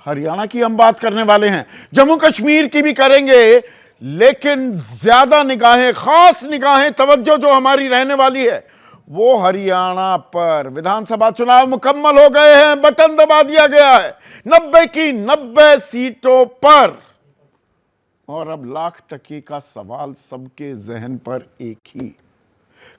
हरियाणा की हम बात करने वाले हैं, जम्मू कश्मीर की भी करेंगे, लेकिन ज्यादा निगाहें, खास निगाहें, तवज्जो जो हमारी रहने वाली है वो हरियाणा पर। विधानसभा चुनाव मुकम्मल हो गए हैं, बटन दबा दिया गया है 90 की 90 सीटों पर, और अब लाख टके का सवाल सबके जहन पर एक ही,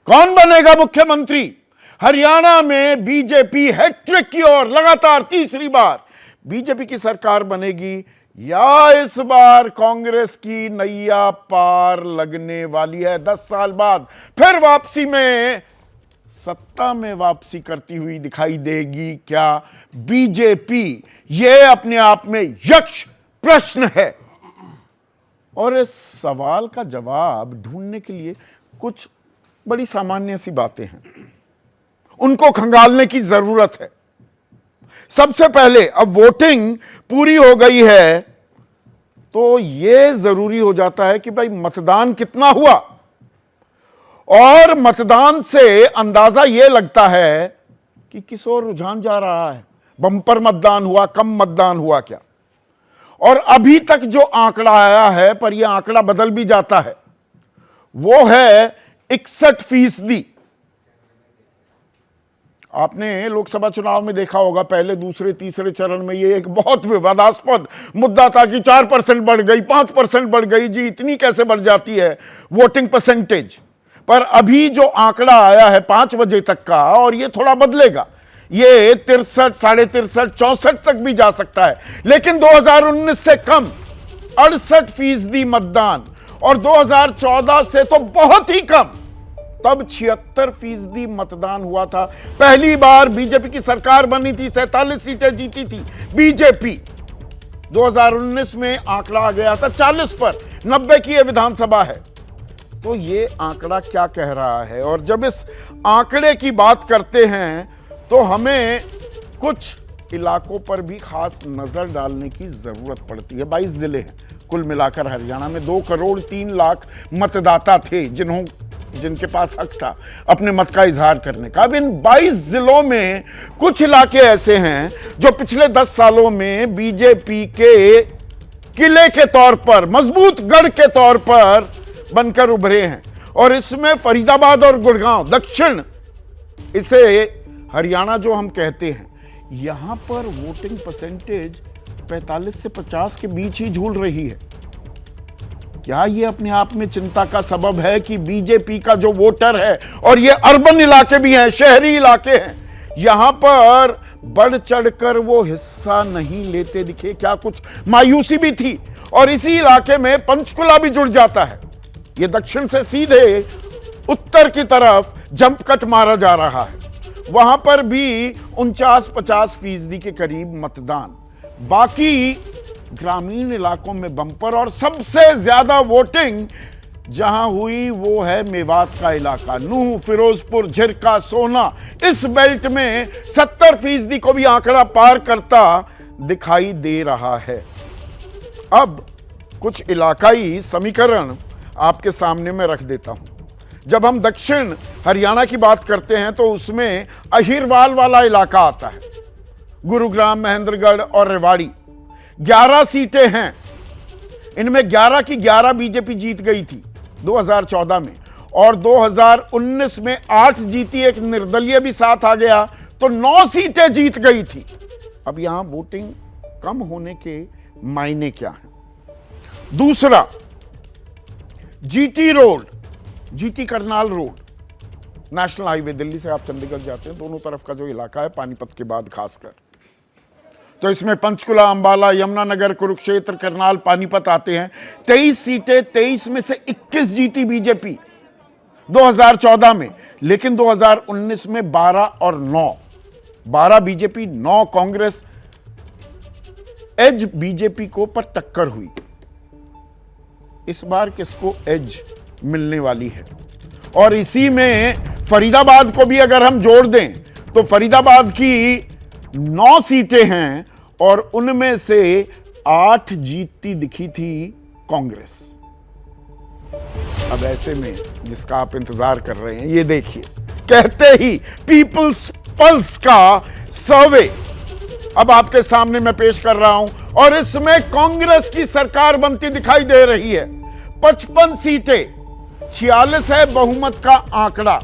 कौन बनेगा मुख्यमंत्री? हरियाणा में बीजेपी हैट्रिक की ओर लगातार तीसरी बार बीजेपी की सरकार बनेगी, या इस बार कांग्रेस की नैया पार लगने वाली है? 10 साल बाद फिर वापसी में, सत्ता में वापसी करती हुई दिखाई देगी क्या बीजेपी? यह अपने आप में यक्ष प्रश्न है, और इस सवाल का जवाब ढूंढने के लिए कुछ बड़ी सामान्य सी बातें हैं, उनको खंगालने की जरूरत है। सबसे पहले, अब वोटिंग पूरी हो गई है तो यह जरूरी हो जाता है कि भाई मतदान कितना हुआ, और मतदान से अंदाजा यह लगता है कि किस ओर रुझान जा रहा है। बंपर मतदान हुआ, कम मतदान हुआ क्या? और अभी तक जो आंकड़ा आया है, पर यह आंकड़ा बदल भी जाता है, वो है 61%। आपने लोकसभा चुनाव में देखा होगा, पहले, दूसरे, तीसरे चरण में यह एक बहुत विवादास्पद मुद्दा था कि 4% बढ़ गई, 5% बढ़ गई, जी इतनी कैसे बढ़ जाती है वोटिंग परसेंटेज। पर अभी जो आंकड़ा आया है 5 बजे तक का, और यह थोड़ा बदलेगा, ये 63, 63.5, 64 तक भी जा सकता है, लेकिन 2019 से कम 68% मतदान, और 2014 से तो बहुत ही कम, तब 76% मतदान हुआ था। पहली बार बीजेपी की सरकार बनी थी, 47 सीटें जीती थी बीजेपी। 2019 में आंकड़ा आ गया था 40 पर, 90 की यह विधानसभा है। तो ये आंकड़ा क्या कह रहा है? और जब इस आंकड़े की बात करते हैं तो हमें कुछ इलाकों पर भी खास नजर डालने की जरूरत पड़ती है। 22 जिले हैं कुल मिलाकर हरियाणा में, 2 करोड़ 3 लाख मतदाता थे जिनके पास हक था अपने मत का इजहार करने का। अब इन 22 जिलों में कुछ इलाके ऐसे हैं जो पिछले 10 सालों में बीजेपी के किले के तौर पर, मजबूत गढ़ के तौर पर बनकर उभरे हैं, और इसमें फरीदाबाद और गुड़गांव, दक्षिण, इसे हरियाणा जो हम कहते हैं, यहां पर वोटिंग परसेंटेज 45 से 50 के बीच ही झूल रही है। क्या यह अपने आप में चिंता का सबब है कि बीजेपी का जो वोटर है, और ये अर्बन इलाके भी हैं, शहरी इलाके हैं, यहां पर बढ़ चढ़कर वो हिस्सा नहीं लेते दिखे? क्या कुछ मायूसी भी थी? और इसी इलाके में पंचकुला भी जुड़ जाता है। ये दक्षिण से सीधे उत्तर की तरफ जंप कट मारा जा रहा है, वहां पर भी 49-50% के करीब मतदान। बाकी ग्रामीण इलाकों में बंपर, और सबसे ज्यादा वोटिंग जहां हुई वो है मेवात का इलाका, नूह, फिरोजपुर, झिरका, सोना। इस बेल्ट में 70% को भी आंकड़ा पार करता दिखाई दे रहा है। अब कुछ इलाकाई समीकरण आपके सामने में रख देता हूं। जब हम दक्षिण हरियाणा की बात करते हैं तो उसमें अहिरवाल वाला इलाका आता है, गुरुग्राम, महेंद्रगढ़ और रेवाड़ी। 11 सीटें हैं, इनमें 11 की 11 बीजेपी जीत गई थी 2014 में, और 2019 में 8 जीती, एक निर्दलीय भी साथ आ गया, तो 9 सीटें जीत गई थी। अब यहां वोटिंग कम होने के मायने क्या हैं? दूसरा, GT road, GT Karnal road, national highway, Delhi से आप चंडीगढ़ जाते हैं, दोनों तरफ का जो इलाका है, पानीपत के बाद खासकर, तो इसमें पंचकुला, अंबाला, यमुनानगर, कुरुक्षेत्र, करनाल, पानीपत आते हैं। 23 सीटें, 23 में से 21 जीती बीजेपी 2014 में, लेकिन 2019 में 12 और 9, 12 बीजेपी, 9 कांग्रेस। एज बीजेपी को पर टक्कर हुई। इस बार किसको एज मिलने वाली है? और इसी में फरीदाबाद को भी अगर हम जोड़ दें तो फरीदाबाद की 9 सीटें हैं, और उनमें से 8 जीतती दिखी थी कांग्रेस। अब ऐसे में जिसका आप इंतजार कर रहे हैं, ये देखिए, कहते ही पीपल्स पल्स का सर्वे अब आपके सामने मैं पेश कर रहा हूं। और इसमें कांग्रेस की सरकार बनती दिखाई दे रही है। 55 सीटें, 46 है बहुमत का आंकड़ा,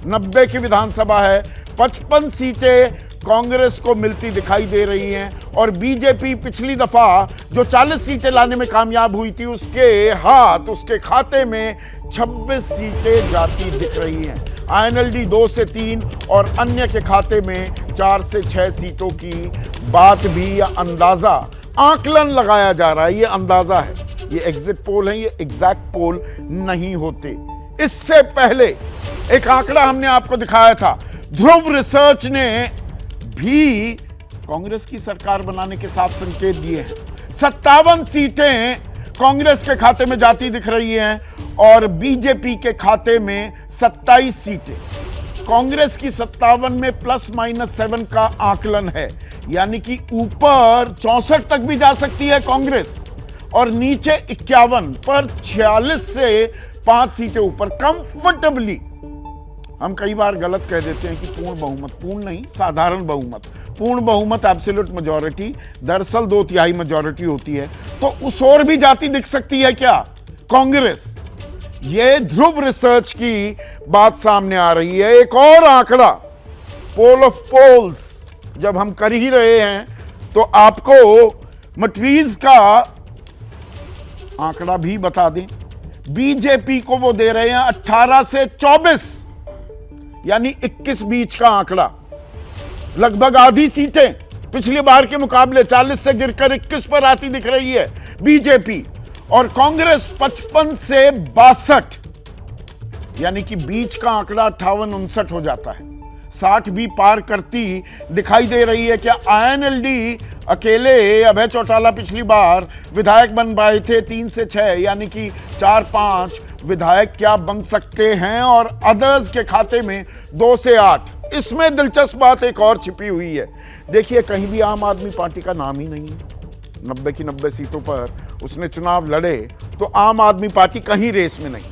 90 की विधानसभा है, 55 सीटें कांग्रेस को मिलती दिखाई दे रही हैं और बीजेपी पिछली दफा जो 40 सीटें लाने में कामयाब हुई थी उसके खाते में 26 सीटें जाती दिख रही हैं। आईएनएलडी 2 से 3 और अन्य के खाते में 4 से 6 सीटों की बात भी, या अंदाजा, आकलन लगाया जा रहा है। ये अंदाजा है, ये एग्जिट पोल है, ये एग्जैक्ट पोल नहीं होते। इससे पहले एक आंकड़ा हमने आपको दिखाया था, ध्रुव रिसर्च ने भी कांग्रेस की सरकार बनाने के साथ संकेत दिए हैं। 57 सीटें कांग्रेस के खाते में जाती दिख रही हैं और बीजेपी के खाते में 27 सीटें। कांग्रेस की 57 में ±7 का आकलन है, यानी कि ऊपर 64 तक भी जा सकती है कांग्रेस और नीचे 51 पर 46 से 5 सीटें ऊपर कंफर्टेबली। हम कई बार गलत कह देते हैं कि पूर्ण बहुमत, पूर्ण नहीं, साधारण बहुमत। पूर्ण बहुमत एब्सोल्यूट मेजॉरिटी, दरअसल 2/3 मेजॉरिटी होती है, तो उस ओर भी जाती दिख सकती है क्या कांग्रेस? ये ध्रुव रिसर्च की बात सामने आ रही है। एक और आंकड़ा, पोल ऑफ पोल्स जब हम कर ही रहे हैं तो आपको मट्रीज का आंकड़ा भी बता दें। बीजेपी को वो दे रहे हैं 18 से 24, यानी 21 बीच का आंकड़ा, लगभग आधी सीटें पिछली बार के मुकाबले 40 से गिरकर 21 पर आती दिख रही है बीजेपी। और कांग्रेस 55 से 62, यानी कि बीच का आंकड़ा 58-59 हो जाता है, 60 भी पार करती दिखाई दे रही है। क्या आईएनएलडी अकेले, अभय चौटाला पिछली बार विधायक बन पाए थे 3 से 6, यानी कि 4-5 विधायक क्या बन सकते हैं और अदर्स के खाते में 2 से 8? इसमें दिलचस्प बात एक और छिपी हुई है। देखिए, कहीं भी आम आदमी पार्टी का नाम ही नहीं है। 90 की 90 सीटों पर उसने चुनाव लड़े तो आम आदमी पार्टी कहीं रेस में नहीं।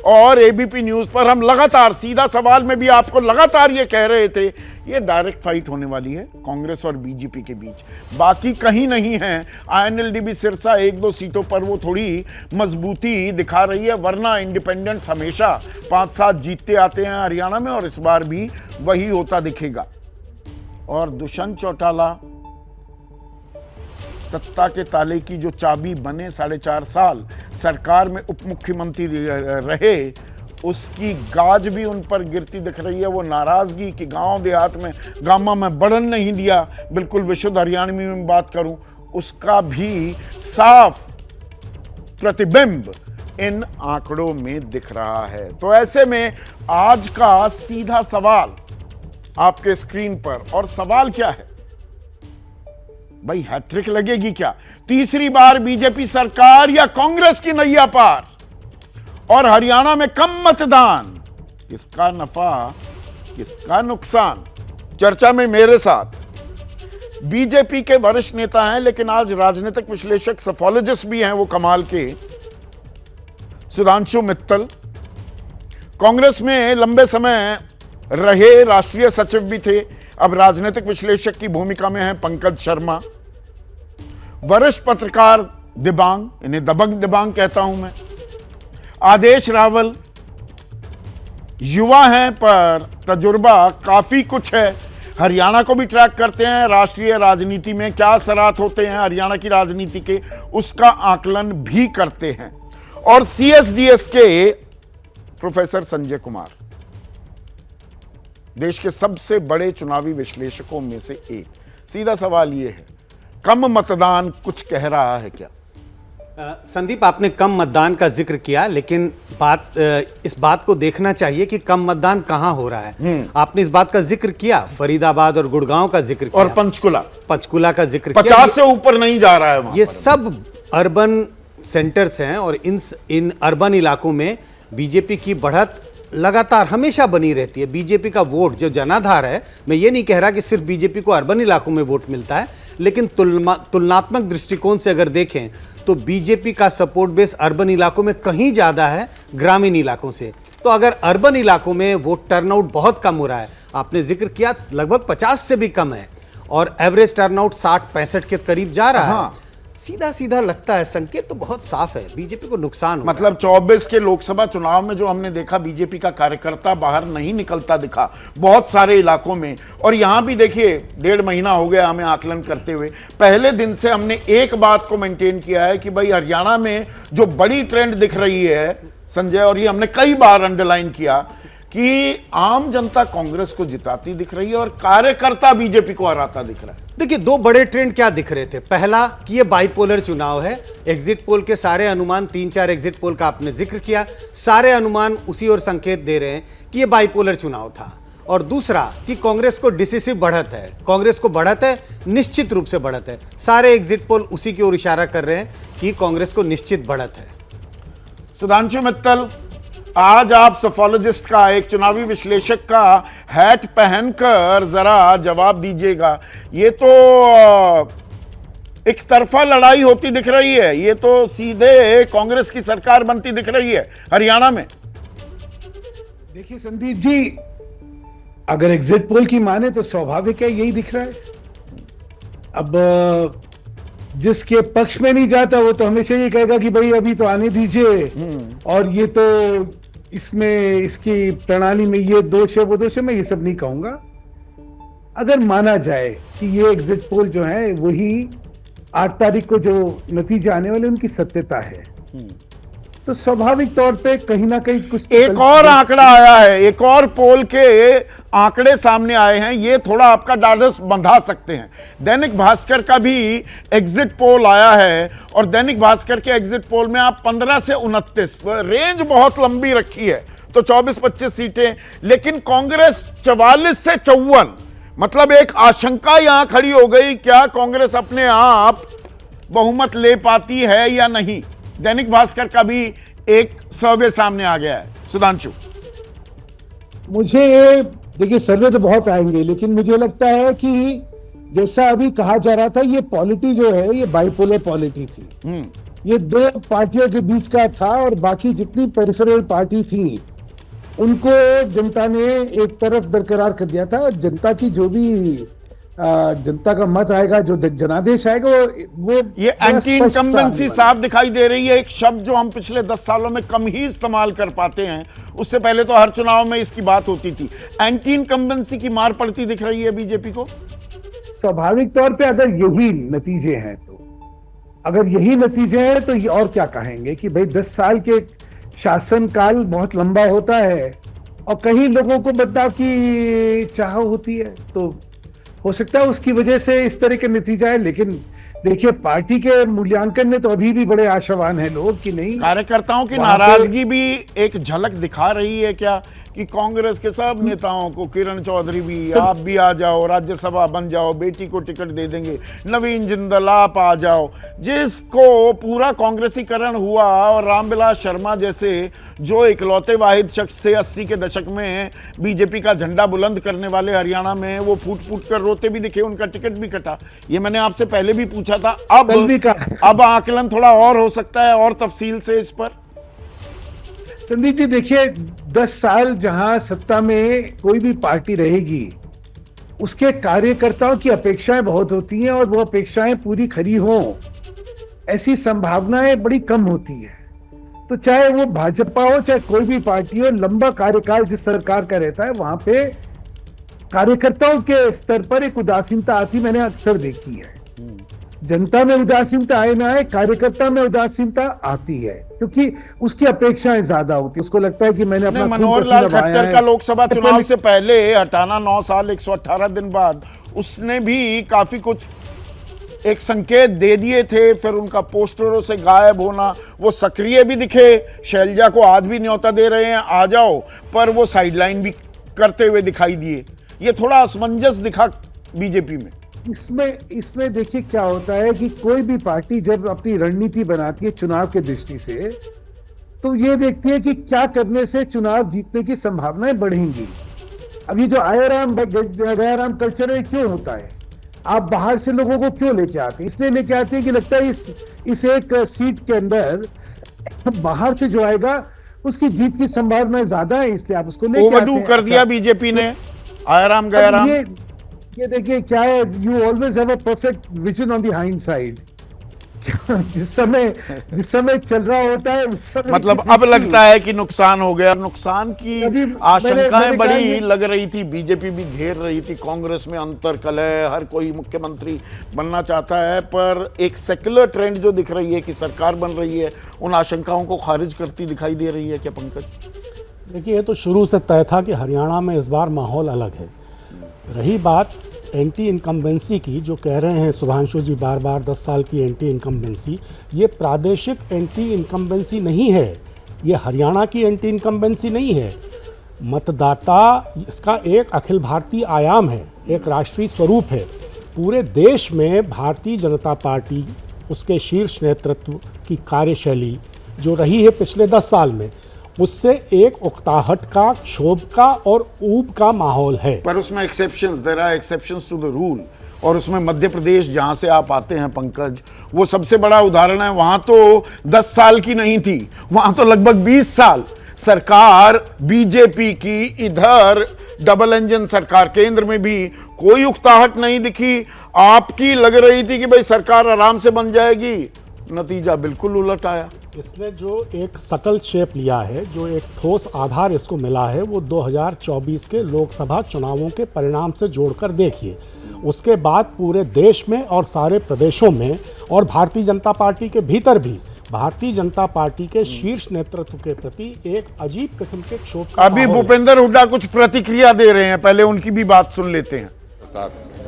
और एबीपी न्यूज पर हम लगातार, सीधा सवाल में भी आपको लगातार ये कह रहे थे, ये डायरेक्ट फाइट होने वाली है कांग्रेस और बीजेपी के बीच, बाकी कहीं नहीं है। आईएनएलडी भी सिरसा 1-2 सीटों पर वो थोड़ी मजबूती दिखा रही है, वरना इंडिपेंडेंट्स हमेशा 5-7 जीतते आते हैं हरियाणा में और इस बार भी वही होता दिखेगा। और दुष्यंत चौटाला सत्ता के ताले की जो चाबी बने, 4.5 साल सरकार में उप मुख्यमंत्री रहे, उसकी गाज भी उन पर गिरती दिख रही है। वो नाराजगी कि गांव देहात में गामा में बढ़न नहीं दिया, बिल्कुल विशुद्ध हरियाणवी में बात करूं, उसका भी साफ प्रतिबिंब इन आंकड़ों में दिख रहा है। तो ऐसे में आज का सीधा सवाल आपके स्क्रीन पर, और सवाल क्या है भाई, हैट्रिक लगेगी क्या? तीसरी बार बीजेपी सरकार या कांग्रेस की नैया पार? और हरियाणा में कम मतदान, किसका नफा किसका नुकसान? चर्चा में मेरे साथ बीजेपी के वरिष्ठ नेता हैं, लेकिन आज राजनीतिक विश्लेषक, सफोलॉजिस्ट भी हैं वो कमाल के, सुधांशु मित्तल। कांग्रेस में लंबे समय रहे, राष्ट्रीय सचिव भी थे, अब राजनीतिक विश्लेषक की भूमिका में है पंकज शर्मा। वरिष्ठ पत्रकार दिबांग, इन्हें दबंग दिबांग कहता हूं मैं, आदेश रावल, युवा हैं पर तजुर्बा काफी कुछ है, हरियाणा को भी ट्रैक करते हैं, राष्ट्रीय राजनीति में क्या असरात होते हैं हरियाणा की राजनीति के, उसका आकलन भी करते हैं। और सीएसडीएस के प्रोफेसर संजय कुमार, देश के सबसे बड़े चुनावी विश्लेषकों में से एक। सीधा सवाल यह है, कम मतदान कुछ कह रहा है क्या? संदीप, आपने कम मतदान का जिक्र किया, लेकिन इस बात को देखना चाहिए कि कम मतदान कहां हो रहा है। आपने इस बात का जिक्र किया, फरीदाबाद और गुड़गांव का जिक्र किया, और पंचकुला का जिक्र किया। 50 से ऊपर नहीं जा रहा है वहां। ये सब अर्बन सेंटर्स हैं और इन अर्बन इलाकों में बीजेपी की बढ़त लगातार हमेशा बनी रहती है। बीजेपी का वोट जो जनाधार है, मैं ये नहीं कह रहा कि सिर्फ बीजेपी को अर्बन इलाकों में वोट मिलता है, लेकिन तुलनात्मक दृष्टिकोण से अगर देखें तो बीजेपी का सपोर्ट बेस अर्बन इलाकों में कहीं ज़्यादा है ग्रामीण इलाकों से। तो अगर अर्बन इलाकों में वोट टर्नआउट बहुत कम हो रहा है, आपने जिक्र किया लगभग 50 से भी कम है, और एवरेज टर्नआउट 60-65 के करीब जा रहा हाँ। है। सीधा सीधा लगता है, संकेत तो बहुत साफ है, बीजेपी को नुकसान हो रहा है। मतलब 24 के लोकसभा चुनाव में जो हमने देखा, बीजेपी का कार्यकर्ता बाहर नहीं निकलता दिखा बहुत सारे इलाकों में। और यहां भी देखिए 1.5 महीना हो गया हमें आकलन करते हुए, पहले दिन से हमने एक बात को मेंटेन किया है कि भाई हरियाणा में जो बड़ी ट्रेंड दिख रही है संजय, और ये हमने कई बार अंडरलाइन किया कि आम जनता कांग्रेस को जिताती दिख रही है और कार्यकर्ता बीजेपी को हराता दिख रहा है। देखिए, दो बड़े ट्रेंड क्या दिख रहे थे। पहला कि ये बाइपोलर चुनाव है, एग्जिट पोल के सारे अनुमान, 3-4 एग्जिट पोल का आपने जिक्र किया, सारे अनुमान उसी ओर संकेत दे रहे हैं कि ये बाइपोलर चुनाव था। और दूसरा कि कांग्रेस को डिसिसिव बढ़त है, कांग्रेस को बढ़त है, निश्चित रूप से बढ़त है। सारे एग्जिट पोल उसी की ओर इशारा कर रहे हैं कि कांग्रेस को निश्चित बढ़त है। सुधांशु मित्तल, आज आप सोफोलॉजिस्ट का, एक चुनावी विश्लेषक का हैट पहनकर जरा जवाब दीजिएगा। ये तो एक तरफा लड़ाई होती दिख रही है, ये तो सीधे कांग्रेस की सरकार बनती दिख रही है हरियाणा में। देखिए संदीप जी, अगर एग्जिट पोल की माने तो स्वाभाविक है यही दिख रहा है। अब जिसके पक्ष में नहीं जाता वो तो हमेशा ये कहेगा कि भाई अभी तो आने दीजिए, और ये तो इसमें, इसकी प्रणाली में ये दोष है वो दोष है। मैं ये सब नहीं कहूंगा। अगर माना जाए कि ये एग्जिट पोल जो है वही 8 तारीख को जो नतीजे आने वाले उनकी सत्यता है, तो स्वाभाविक तौर पे कहीं ना कहीं कुछ एक और आंकड़ा आया है, एक और पोल के आंकड़े सामने आए हैं, ये थोड़ा आपका ढाढ़स बंधा सकते हैं। दैनिक भास्कर का भी एग्जिट पोल आया है, और दैनिक भास्कर के एग्जिट पोल में आप 15 से 29, रेंज बहुत लंबी रखी है, तो 24-25 सीटें, लेकिन कांग्रेस 44 से 54, मतलब एक आशंका यहां खड़ी हो गई, क्या कांग्रेस अपने आप बहुमत ले पाती है या नहीं। दैनिक भास्कर का भी एक सर्वे सामने आ गया है। सुधांशु, मुझे देखिए, सर्वे तो बहुत आएंगे, लेकिन मुझे लगता है कि जैसा अभी कहा जा रहा था, ये पॉलिटी जो है ये बाइपोलर पॉलिटी थी। ये दो पार्टियों के बीच का था, और बाकी जितनी पेरिफेरल पार्टी थी उनको जनता ने एक तरफ बरकरार कर दिया था। जनता की जो भी जनता का मत आएगा, जो जनादेश आएगा, वो ये एंटी इनकम्बेंसी साफ दिखाई दे रही है, एक शब्द जो हम पिछले 10 सालों में कम ही इस्तेमाल कर पाते हैं। उससे पहले तो हर चुनाव में इसकी बात होती थी। एंटी इनकम्बेंसी की मार पड़ती दिख रही है बीजेपी को। स्वाभाविक तौर पे अगर यही नतीजे हैं, तो अगर यही नतीजे हैं तो ये और क्या कहेंगे कि भाई 10 साल के शासनकाल बहुत लंबा होता है, और कहीं लोगों को बदलाव की चाह होती है, तो हो सकता है उसकी वजह से इस तरह के नतीजा है। लेकिन देखिए, पार्टी के मूल्यांकन में तो अभी भी बड़े आशावान हैं लोग कि नहीं। कार्यकर्ताओं की नाराजगी भी एक झलक दिखा रही है क्या, कि कांग्रेस के सब नेताओं को, किरण चौधरी भी, आप भी आ जाओ, राज्यसभा बन जाओ, बेटी को टिकट दे देंगे, नवीन जिंदल आप आ जाओ, जिसको पूरा कांग्रेसीकरण हुआ, और रामविलास शर्मा जैसे जो इकलौते वाहिद शख्स थे 80 के दशक में बीजेपी का झंडा बुलंद करने वाले हरियाणा में, वो फूट फूट कर रोते भी दिखे, उनका टिकट भी कटा। ये मैंने आपसे पहले भी पूछा था। अब आकलन थोड़ा और हो सकता है, और तफसील से इस पर। संदीप जी देखिए, 10 साल जहां सत्ता में कोई भी पार्टी रहेगी, उसके कार्यकर्ताओं की अपेक्षाएं बहुत होती हैं, और वो अपेक्षाएं पूरी खरी हों ऐसी संभावनाएं बड़ी कम होती है। तो चाहे वो भाजपा हो, चाहे कोई भी पार्टी हो, लंबा कार्यकाल जिस सरकार का रहता है, वहां पे कार्यकर्ताओं के स्तर पर एक उदासीनता आती मैंने अक्सर देखी है। जनता में उदासीनता आए ना आए, कार्यकर्ता में उदासीनता आती है, क्योंकि उसकी अपेक्षाएं ज्यादा होती है। उसको लगता है कि मैंने अपना मनोहर लाल खट्टर का लोकसभा चुनाव से पहले हटाना 9 साल 118 दिन बाद, उसने भी काफी कुछ एक संकेत दे दिए थे, फिर उनका पोस्टरों से गायब होना, वो सक्रिय भी दिखे, शैलजा को आज भी न्योता दे रहे हैं आ जाओ, पर वो साइडलाइन भी करते हुए दिखाई दिए। ये थोड़ा असमंजस दिखा बीजेपी में। इसमें देखिए क्या होता है कि कोई भी पार्टी जब अपनी रणनीति बनाती है चुनाव के दृष्टि से, तो ये देखती है कि क्या करने से चुनाव जीतने की संभावनाएं बढ़ेंगी। अभी जो आयाराम गयाराम कल्चर है, क्यों होता है? आप बाहर से लोगों को क्यों लेके आते हैं? इसलिए लेके आते हैं कि लगता है इस एक सीट के अंदर बाहर से जो आएगा उसकी जीत की संभावना ज्यादा है, इसलिए आप उसको लेके आते हैं। ओवरडू कर दिया बीजेपी ने आयाराम गयाराम। ये देखिए क्या है, you always have a perfect vision on the hind side. जिस समय चल रहा होता है उस समय मतलब की अब दृष्टि- लगता है कि नुकसान हो गया। नुकसान की अभी आशंकाएं मैंने कहा बड़ी ये- लग रही थी, बीजेपी भी घेर रही थी, कांग्रेस में अंतर कलह, हर कोई मुख्यमंत्री बनना चाहता है, पर एक सेक्युलर ट्रेंड जो दिख रही है कि सरकार बन रही है, उन आशंकाओं को खारिज करती दिखाई दे रही है क्या पंकज? देखिए, ये तो शुरू से तय था कि हरियाणा में इस बार माहौल अलग है। रही बात एंटी इनकम्बेंसी की, जो कह रहे हैं सुधांशु जी बार बार 10 साल की एंटी इनकम्बेंसी, ये प्रादेशिक एंटी इनकम्बेंसी नहीं है, ये हरियाणा की एंटी इनकम्बेंसी नहीं है। मतदाता इसका एक अखिल भारतीय आयाम है, एक राष्ट्रीय स्वरूप है। पूरे देश में भारतीय जनता पार्टी, उसके शीर्ष नेतृत्व की कार्यशैली जो रही है पिछले 10 साल में, उससे एक उकताहट का, क्षोभ का और ऊब का माहौल है। पर उसमें exceptions, there are exceptions to the rule, और उसमें मध्य प्रदेश जहां से आप आते हैं पंकज, वो सबसे बड़ा उदाहरण है। वहां तो 10 साल की नहीं थी, वहां तो लगभग 20 साल सरकार बीजेपी की, इधर डबल इंजन सरकार, केंद्र में भी कोई उकताहट नहीं दिखी। आपकी लग रही थी कि भाई सरकार आराम से बन जाएगी, नतीजा बिल्कुल उलट आया। इसने जो एक सकल शेप लिया है, जो एक ठोस आधार इसको मिला है, वो 2024 के लोकसभा चुनावों के परिणाम से जोड़कर देखिए। उसके बाद पूरे देश में और सारे प्रदेशों में और भारतीय जनता पार्टी के भीतर भी भारतीय जनता पार्टी के शीर्ष नेतृत्व के प्रति एक अजीब किस्म के क्षोभ का अभी माहौल है। भूपेंद्र हुड्डा कुछ प्रतिक्रिया दे रहे हैं, पहले उनकी भी बात सुन लेते हैं।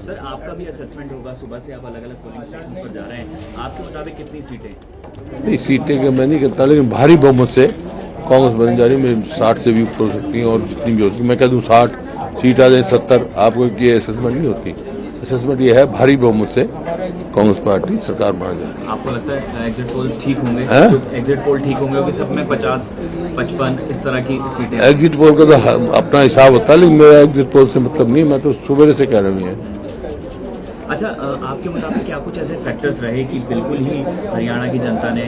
सर, आपका भी असेसमेंट होगा, सुबह से आप अलग अलग पोलिंग स्टेशन पर जा रहे हैं, आपके मुताबिक कितनी सीटें? नहीं, सीटें का मैं नहीं कहता, लेकिन भारी बहुमत से कांग्रेस बन जा रही है। 60 से भी ऊपर हो सकती है, और जितनी भी होती है, मैं कह दूँ 60 सीट आ जाए, 70, आपको ये असेसमेंट नहीं होती। असेसमेंट ये है भारी बहुमत से कांग्रेस पार्टी सरकार बना जा रही है। आपको लगता है एग्जिट पोल ठीक होंगे? हैं? एग्जिट पोल ठीक होंगे क्योंकि सब में 50, 55 इस तरह की सीटें? एग्जिट पोल का तो अपना हिसाब होता है, लेकिन मेरा एग्जिट पोल से मतलब नहीं, मैं तो सुबह से कह रहा हूँ। अच्छा, आपके मुताबिक क्या कुछ ऐसे फैक्टर्स रहे कि बिल्कुल ही हरियाणा की जनता ने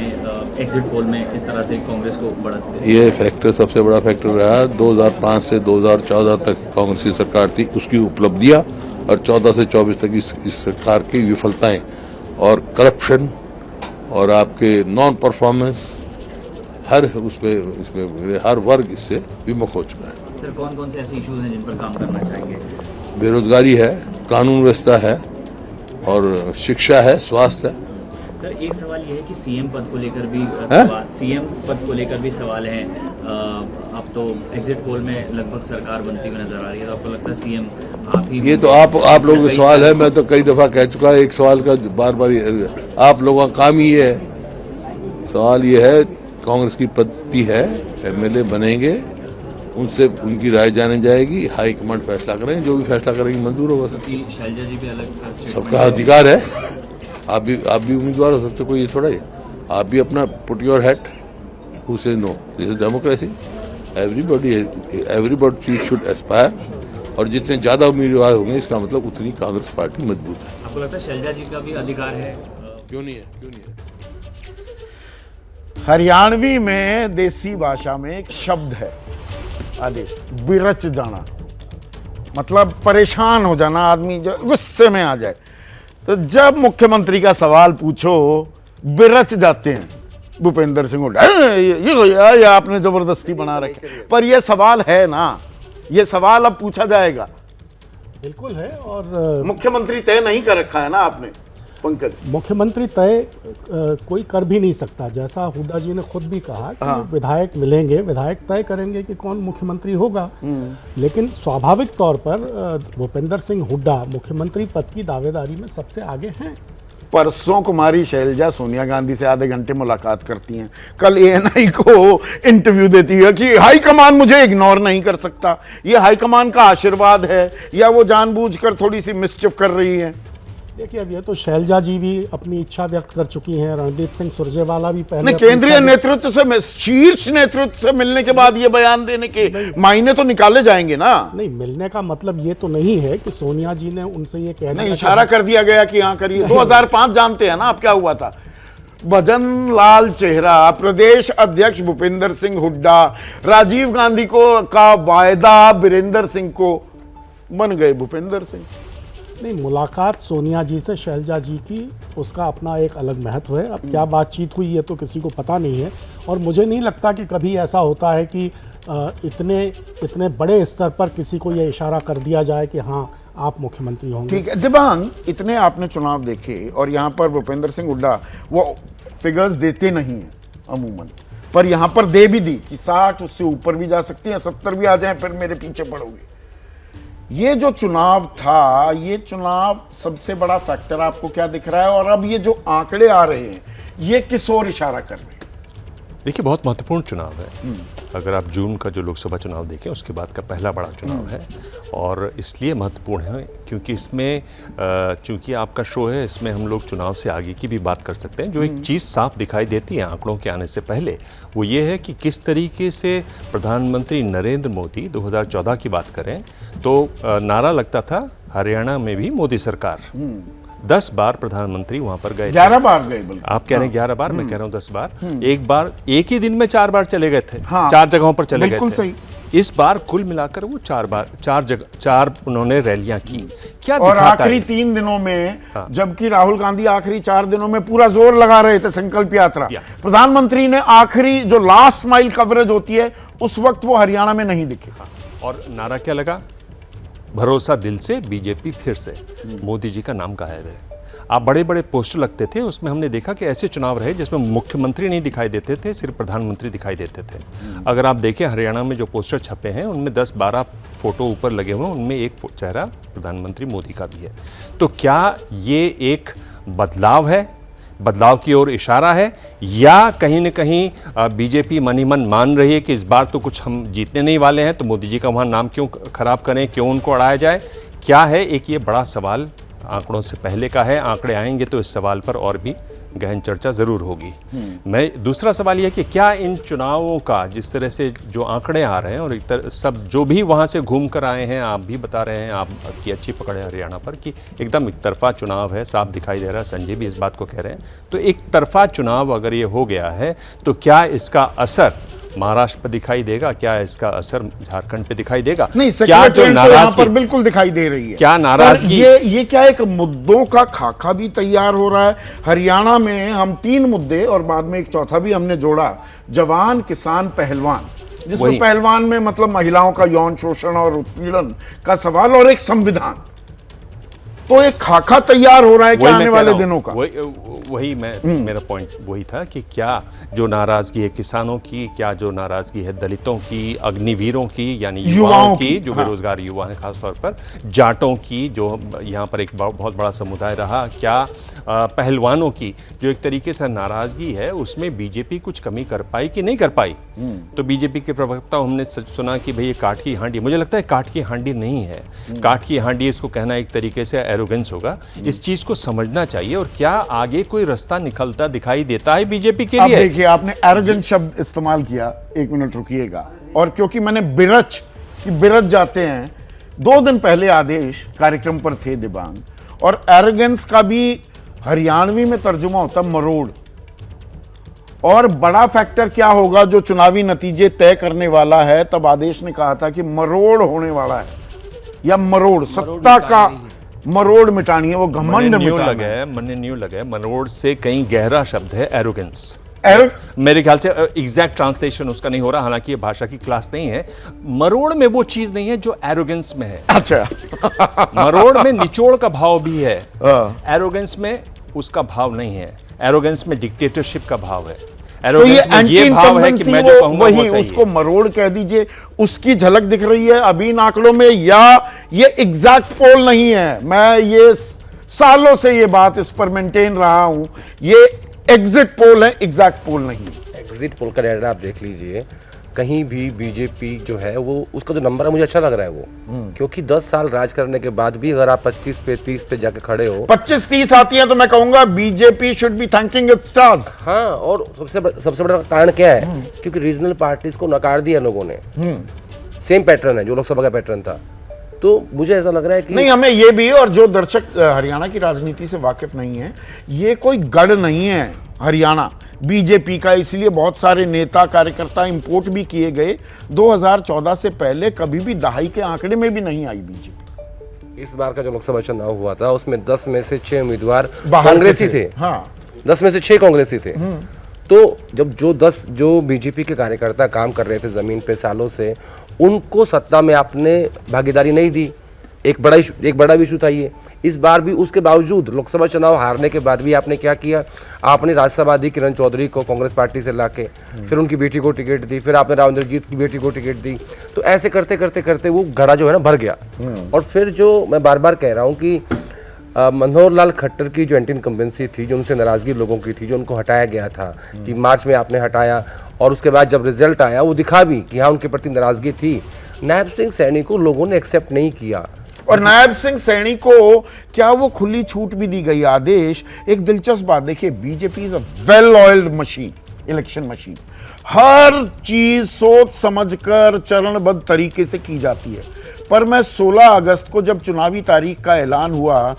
एग्जिट पोल में इस तरह से कांग्रेस को बढ़त दी? ये फैक्टर सबसे बड़ा फैक्टर रहा। 2005 से 2014 तक कांग्रेस की सरकार थी, उसकी उपलब्धियां, और 14 से 24 तक इस सरकार की विफलताएं और करप्शन और आपके नॉन परफॉर्मेंस, हर इसमें हर वर्ग इससे विमुख हो चुका है। सर, कौन कौन से ऐसे इश्यूज हैं जिन पर काम करना चाहेंगे? बेरोजगारी है, कानून व्यवस्था है, और शिक्षा है, स्वास्थ्य है। सर, एक सवाल ये है कि सीएम पद को लेकर भी हैं? सीएम पद को लेकर भी सवाल है। अब तो एग्जिट पोल में लगभग सरकार बनती हुई नजर आ रही है, तो आपको लगता है सीएम आप ही? ये तो आप लोगों का सवाल है, मैं तो कई दफा कह चुका, एक सवाल का बार बार आप लोगों का काम ही है। सवाल ये है, कांग्रेस की पद्धति है, एमएलए बनेंगे, उनसे उनकी राय जानी जाएगी, हाईकमांड फैसला करेंगे, जो भी फैसला करेंगे मंजूर होगा। सर, शैलजा जी भी अलग statement सबका अधिकार है, आप भी उम्मीदवार हो सकते, कोई ये थोड़ा ही। आप भी अपना put your hat, who say no, this is democracy, everybody should aspire, और जितने ज्यादा उम्मीदवार होंगे इसका मतलब उतनी कांग्रेस पार्टी मजबूत है। आपको लगता है शैलजा जी का भी अधिकार है? क्यों नहीं है, क्यों नहीं है? हरियाणवी में देसी भाषा में एक शब्द है, आदेश, बिरच जाना, मतलब परेशान हो जाना, आदमी जो गुस्से में आ जाए। तो जब मुख्यमंत्री का सवाल पूछो, बिरच जाते हैं भूपेंद्र सिंह हुड्डा, ये आपने जबरदस्ती बना रखे। पर ये सवाल है ना, ये सवाल अब पूछा जाएगा। बिल्कुल है। और मुख्यमंत्री तय नहीं कर रखा है ना आपने पंकज? मुख्यमंत्री तय कोई कर भी नहीं सकता, जैसा हुड्डा जी ने खुद भी कहा कि विधायक मिलेंगे, विधायक तय करेंगे कि कौन मुख्यमंत्री होगा। लेकिन स्वाभाविक तौर पर भूपेंद्र सिंह हुड्डा मुख्यमंत्री पद की दावेदारी में सबसे आगे हैं। परसों कुमारी शैलजा सोनिया गांधी से आधे घंटे मुलाकात करती हैं, कल एएनआई को इंटरव्यू देती है कि हाईकमान मुझे इग्नोर नहीं कर सकता। ये हाईकमान का आशीर्वाद है या वो जानबूझकर थोड़ी सी मिसचिफ कर रही है? देखिए, अब ये तो शैलजा जी भी अपनी इच्छा व्यक्त कर चुकी हैं, रणदीप सिंह सुरजेवाला भी पहले नहीं, अपनी केंद्रीय इच्छा नेतृत्व से, शीर्ष नेतृत्व से मिलने के बाद ये बयान देने के मायने तो निकाले जाएंगे ना। नहीं, मिलने का मतलब ये तो नहीं है कि सोनिया जी ने उनसे ये कहना नहीं, इशारा कर दिया गया कि हाँ करिए। 2005 जानते हैं ना आप क्या हुआ था। भजन लाल चेहरा, प्रदेश अध्यक्ष भूपेंद्र सिंह हुड्डा, राजीव गांधी को का वायदा बीरेंद्र सिंह को, बन गए भूपेंद्र सिंह। नहीं, मुलाकात सोनिया जी से शैलजा जी की उसका अपना एक अलग महत्व है। अब क्या बातचीत हुई है तो किसी को पता नहीं है, और मुझे नहीं लगता कि कभी ऐसा होता है कि इतने बड़े स्तर पर किसी को ये इशारा कर दिया जाए कि हाँ आप मुख्यमंत्री होंगे। ठीक है दिबांग, इतने आपने चुनाव देखे और यहाँ पर भूपेंद्र सिंह हुड्डा वो फिगर्स देते नहीं हैं अमूमन, पर यहाँ पर दे भी दी कि 60 उससे ऊपर भी जा सकती हैं, 70 भी आ जाएं फिर मेरे पीछे पड़ोगे। ये जो चुनाव था, ये चुनाव सबसे बड़ा फैक्टर आपको क्या दिख रहा है, और अब ये जो आंकड़े आ रहे हैं ये किस ओर इशारा कर रहे हैं? देखिए, बहुत महत्वपूर्ण चुनाव है। अगर आप जून का जो लोकसभा चुनाव देखें उसके बाद का पहला बड़ा चुनाव है, और इसलिए महत्वपूर्ण है क्योंकि इसमें चूंकि आपका शो है, इसमें हम लोग चुनाव से आगे की भी बात कर सकते हैं। जो एक चीज़ साफ दिखाई देती है आंकड़ों के आने से पहले, वो ये है कि किस तरीके से प्रधानमंत्री नरेंद्र मोदी 2014 की बात करें तो नारा लगता था हरियाणा में भी मोदी सरकार। 10 बार प्रधानमंत्री वहां पर गए, 11 बार गए बल्कि। आप कह रहे हैं 11 बार, मैं कह रहा हूं 10 बार। एक बार एक ही दिन में 4 बार चले गए थे, हाँ, 4 जगहों पर चले गए बिल्कुल थे। सही। इस बार कुल मिलाकर वो 4 उन्होंने रैलियां की। क्या और दिखाता आखिरी है? 3 दिनों में, जबकि राहुल गांधी आखिरी 4 दिनों में पूरा जोर लगा रहे थे संकल्प यात्रा, प्रधानमंत्री ने आखिरी जो लास्ट माइल कवरेज होती है उस वक्त वो हरियाणा में नहीं दिखे। और नारा क्या लगा? भरोसा दिल से, बीजेपी फिर से, मोदी जी का नाम गायब है। आप बड़े बड़े पोस्टर लगते थे, उसमें हमने देखा कि ऐसे चुनाव रहे जिसमें मुख्यमंत्री नहीं दिखाई देते थे, सिर्फ प्रधानमंत्री दिखाई देते थे। अगर आप देखें हरियाणा में जो पोस्टर छपे हैं उनमें 10-12 फोटो ऊपर लगे हुए हैं, उनमें एक चेहरा प्रधानमंत्री मोदी का भी है। तो क्या ये एक बदलाव है, बदलाव की ओर इशारा है, या कहीं न कहीं बीजेपी मन ही मन मान रही है कि इस बार तो कुछ हम जीतने नहीं वाले हैं, तो मोदी जी का वहाँ नाम क्यों खराब करें, क्यों उनको अड़ाया जाए? क्या है, एक ये बड़ा सवाल आंकड़ों से पहले का है। आंकड़े आएंगे तो इस सवाल पर और भी गहन चर्चा जरूर होगी। मैं दूसरा सवाल यह कि क्या इन चुनावों का जिस तरह से जो आंकड़े आ रहे हैं और सब जो भी वहां से घूम कर आए हैं, आप भी बता रहे हैं, आपकी अच्छी पकड़ है हरियाणा पर कि एकदम एक तरफा चुनाव है, साफ दिखाई दे रहा है, संजय भी इस बात को कह रहे हैं। तो एक तरफा चुनाव अगर ये हो गया है तो क्या इसका असर महाराष्ट्र पर दिखाई देगा? क्या इसका असर झारखंड पे दिखाई देगा? नहीं, क्या जो नाराजगी पर बिल्कुल दिखाई दे रही है। क्या नाराजगी? ये क्या एक मुद्दों का खाका भी तैयार हो रहा है हरियाणा में? हम 3 मुद्दे और बाद में एक चौथा भी हमने जोड़ा, जवान, किसान, पहलवान, जिसमें पहलवान में मतलब महिलाओं का यौन शोषण और उत्पीड़न का सवाल, और एक संविधान। तो एक खाका तैयार हो रहा है क्या आने वाले दिनों का? वही मेरा पॉइंट वही था कि क्या जो नाराजगी है किसानों की, क्या जो नाराजगी है दलितों की, अग्निवीरों की यानी युवाओं की, जो बेरोजगार युवा हैं खासतौर पर, जाटों की जो यहाँ पर एक बहुत बड़ा समुदाय रहा, क्या पहलवानों की जो एक तरीके से नाराजगी है, उसमें बीजेपी कुछ कमी कर पाई कि नहीं कर पाई? तो बीजेपी के प्रवक्ता हमने सुना कि भाई ये काठ की हांडी, मुझे लगता है काठ की हांडी नहीं है। काठ की हांडी इसको कहना एक तरीके से एरोगेंस होगा। इस चीज को समझना चाहिए। और क्या आगे कोई रास्ता निकलता दिखाई देता है बीजेपी के लिए? देखिए, आपने एरोगेंस शब्द इस्तेमाल किया, 1 मिनट रुकिएगा। और क्योंकि मैंने बिरज जाते हैं, 2 दिन पहले आदेश कार्यक्रम पर थे दिबांग, और एरोगेंस का भी हरियाणवी में तर्जुमा होता मरोड़। और बड़ा फैक्टर क्या होगा जो चुनावी नतीजे तय करने वाला है? तब आदेश ने कहा था कि मरोड़ होने वाला है, या मरोड़ सत्ता का मरोड़ मिटानी है, वो घमंड मिटाना है। मैंने न्यू लगा है, मरोड़ से कहीं गहरा शब्द है एरोगेंस। मेरे ख्याल से एग्जैक्ट ट्रांसलेशन उसका नहीं हो रहा, हालांकि ये भाषा की क्लास नहीं है। मरोड़ में वो चीज नहीं है जो एरोगेंस में है। अच्छा मरोड़ में निचोड़ का भाव भी है, एरोगेंस में उसका भाव नहीं है। एरोगेंस में डिक्टेटरशिप का भाव है। तो ये भाव है कि मैं जो कहूंगा वही उसको मरोड़ कह दीजिए, उसकी झलक दिख रही है अभी इन आंकड़ों में, या ये एग्जैक्ट पोल नहीं है? मैं ये सालों से ये बात इस पर मेंटेन रहा हूं, ये एग्जिट पोल है, एग्जैक्ट पोल नहीं है। एग्जिट पोल का डाटा आप देख लीजिए, कहीं भी बीजेपी जो है वो उसका जो नंबर है मुझे अच्छा लग रहा है वो, क्योंकि 10 साल राज करने के बाद भी अगर आप 25 पे 30 पे जाके खड़े हो, 25-30 आती है तो मैं कहूंगा BJP should be thanking it's stars. हाँ, और सबसे बड़ा कारण क्या है? क्योंकि रीजनल पार्टीज को नकार दिया लोगों ने। सेम पैटर्न है जो लोकसभा का पैटर्न था। तो मुझे ऐसा लग रहा है कि नहीं, हमें ये भी, और जो दर्शक हरियाणा की राजनीति से वाकिफ नहीं है, ये कोई गढ़ नहीं है हरियाणा बीजेपी का, इसलिए बहुत सारे नेता कार्यकर्ता इंपोर्ट भी किए गए। 2014 से पहले कभी भी दहाई के आंकड़े में भी नहीं आई बीजेपी। इस बार का जो लोकसभा चुनाव हुआ था उसमें 10 में से 6 उम्मीदवार बाहर के कांग्रेसी थे। हाँ 10 में से 6 कांग्रेसी थे। तो जब जो बीजेपी के कार्यकर्ता काम कर रहे थे जमीन पे सालों से, उनको सत्ता में आपने भागीदारी नहीं दी। एक बड़ा इशू था ये। इस बार भी उसके बावजूद लोकसभा चुनाव हारने के बाद भी आपने क्या किया, आपने राज्यसभा दी किरण चौधरी को कांग्रेस पार्टी से लाके, फिर उनकी बेटी को टिकट दी, फिर आपने राविंद्रजीत की बेटी को टिकट दी। तो ऐसे करते करते करते वो घड़ा जो है ना भर गया। और फिर जो मैं बार बार कह रहा हूँ कि मनोहर लाल खट्टर की जो एंटी इनकम्बेंसी थी, जो उनसे नाराजगी लोगों की थी, जो उनको हटाया गया था कि मार्च में आपने हटाया, और उसके बाद जब रिजल्ट आया वो दिखा भी कि हाँ उनके प्रति नाराजगी थी। नायब सिंह सैनी को लोगों ने एक्सेप्ट नहीं किया। और नायब सिंह सैनी को क्या वो खुली छूट भी दी गई आदेश। एक दिलचस्प बात देखिए, BJP is a well oiled machine, election machine. हर चीज सोच समझकर चरणबद्ध तरीके से की जाती है। पर मैं 16 अगस्त को जब चुनावी तारीख का ऐलान हुआ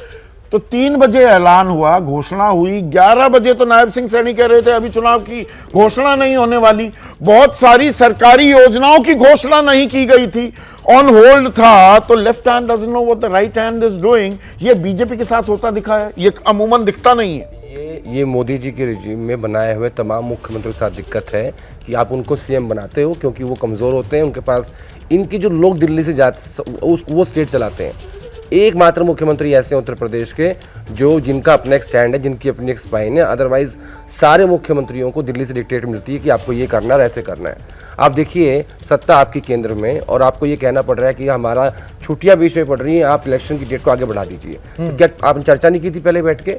तो 3 बजे ऐलान हुआ, घोषणा हुई। 11 बजे तो नायब सिंह सैनी कह रहे थे अभी चुनाव की घोषणा नहीं होने वाली। बहुत सारी सरकारी योजनाओं की घोषणा नहीं की गई थी, ऑन होल्ड था। तो left hand doesn't know what the right hand is doing. ये बीजेपी के साथ होता दिखा है, ये अमूमन दिखता नहीं है। ये मोदी जी के रिजीम में बनाए हुए तमाम मुख्यमंत्रियों के साथ दिक्कत है कि आप उनको सीएम बनाते हो क्योंकि वो कमज़ोर होते हैं, उनके पास इनकी जो लोग दिल्ली से जाते वो स्टेट चलाते हैं। एकमात्र मुख्यमंत्री ऐसे हैं उत्तर प्रदेश के जिनका अपना एक स्टैंड है, जिनकी अपनी एक स्पाइन है। अदरवाइज सारे मुख्यमंत्रियों को दिल्ली से डिक्टेट मिलती है कि आपको ये करना है, ऐसे करना है। आप देखिए सत्ता आपकी केंद्र में और आपको ये कहना पड़ रहा है कि हमारा छुट्टियां बीच में पड़ रही हैं, आप इलेक्शन की डेट को आगे बढ़ा दीजिए। तो क्या आपने चर्चा नहीं की थी पहले बैठ के?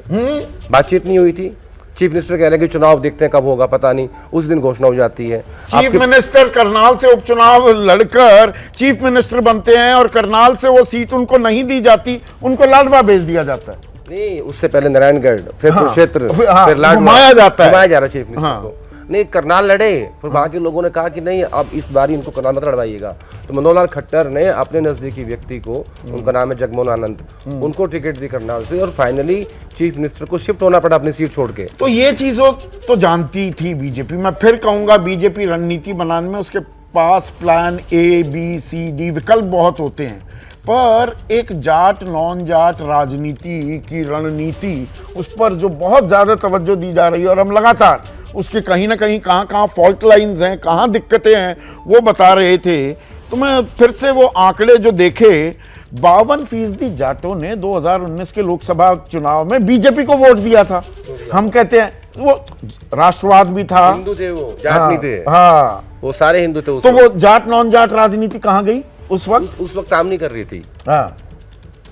बातचीत नहीं हुई थी? चीफ मिनिस्टर कह रहे हैं कि चुनाव देखते हैं कब होगा, पता नहीं, उस दिन घोषणा हो जाती है। चीफ मिनिस्टर करनाल से उपचुनाव लड़कर चीफ मिनिस्टर बनते हैं और करनाल से वो सीट उनको नहीं दी जाती, उनको लाडवा भेज दिया जाता है। नहीं, उससे पहले नारायणगढ़, फिर हाँ, कुरुक्षेत्र, हाँ, फिर लाडवा घुमाया जाता है, घुमाया जा रहा है चीफ मिनिस्टर हाँ। को। नहीं, करनाल लड़े, फिर वहां के लोगों ने कहा कि नहीं अब इस बार इनको करनाल मत लड़वाइएगा। तो मनोहर लाल खट्टर ने अपने नजदीकी व्यक्ति को, उनका नाम है जगमोहन आनंद, उनको टिकट दी करनाल से और फाइनली चीफ मिनिस्टर को शिफ्ट होना पड़ा अपनी सीट छोड़ के। तो ये चीजों तो जानती थी बीजेपी। मैं फिर कहूंगा बीजेपी रणनीति बनाने में उसके पास plan A B C D विकल्प बहुत होते हैं, पर एक जाट नॉन जाट राजनीति की रणनीति, उस पर जो बहुत ज्यादा तवज्जो दी जा रही है और हम लगातार उसके कहीं ना कहीं कहाँ फॉल्ट लाइंस हैं, कहाँ दिक्कतें हैं, वो बता रहे थे। तो मैं फिर से वो आंकड़े जो देखे, 52% जाटों ने 2019 के लोकसभा चुनाव में बीजेपी को वोट दिया था। हम कहते हैं वो राष्ट्रवाद भी था, हिंदू थे वो, जाट नहीं थे। हाँ, वो सारे हिंदू थे। तो वो जाट नॉन जाट राजनीति कहाँ गई उस वक्त? उस वक्त काम नहीं कर रही थी। हाँ,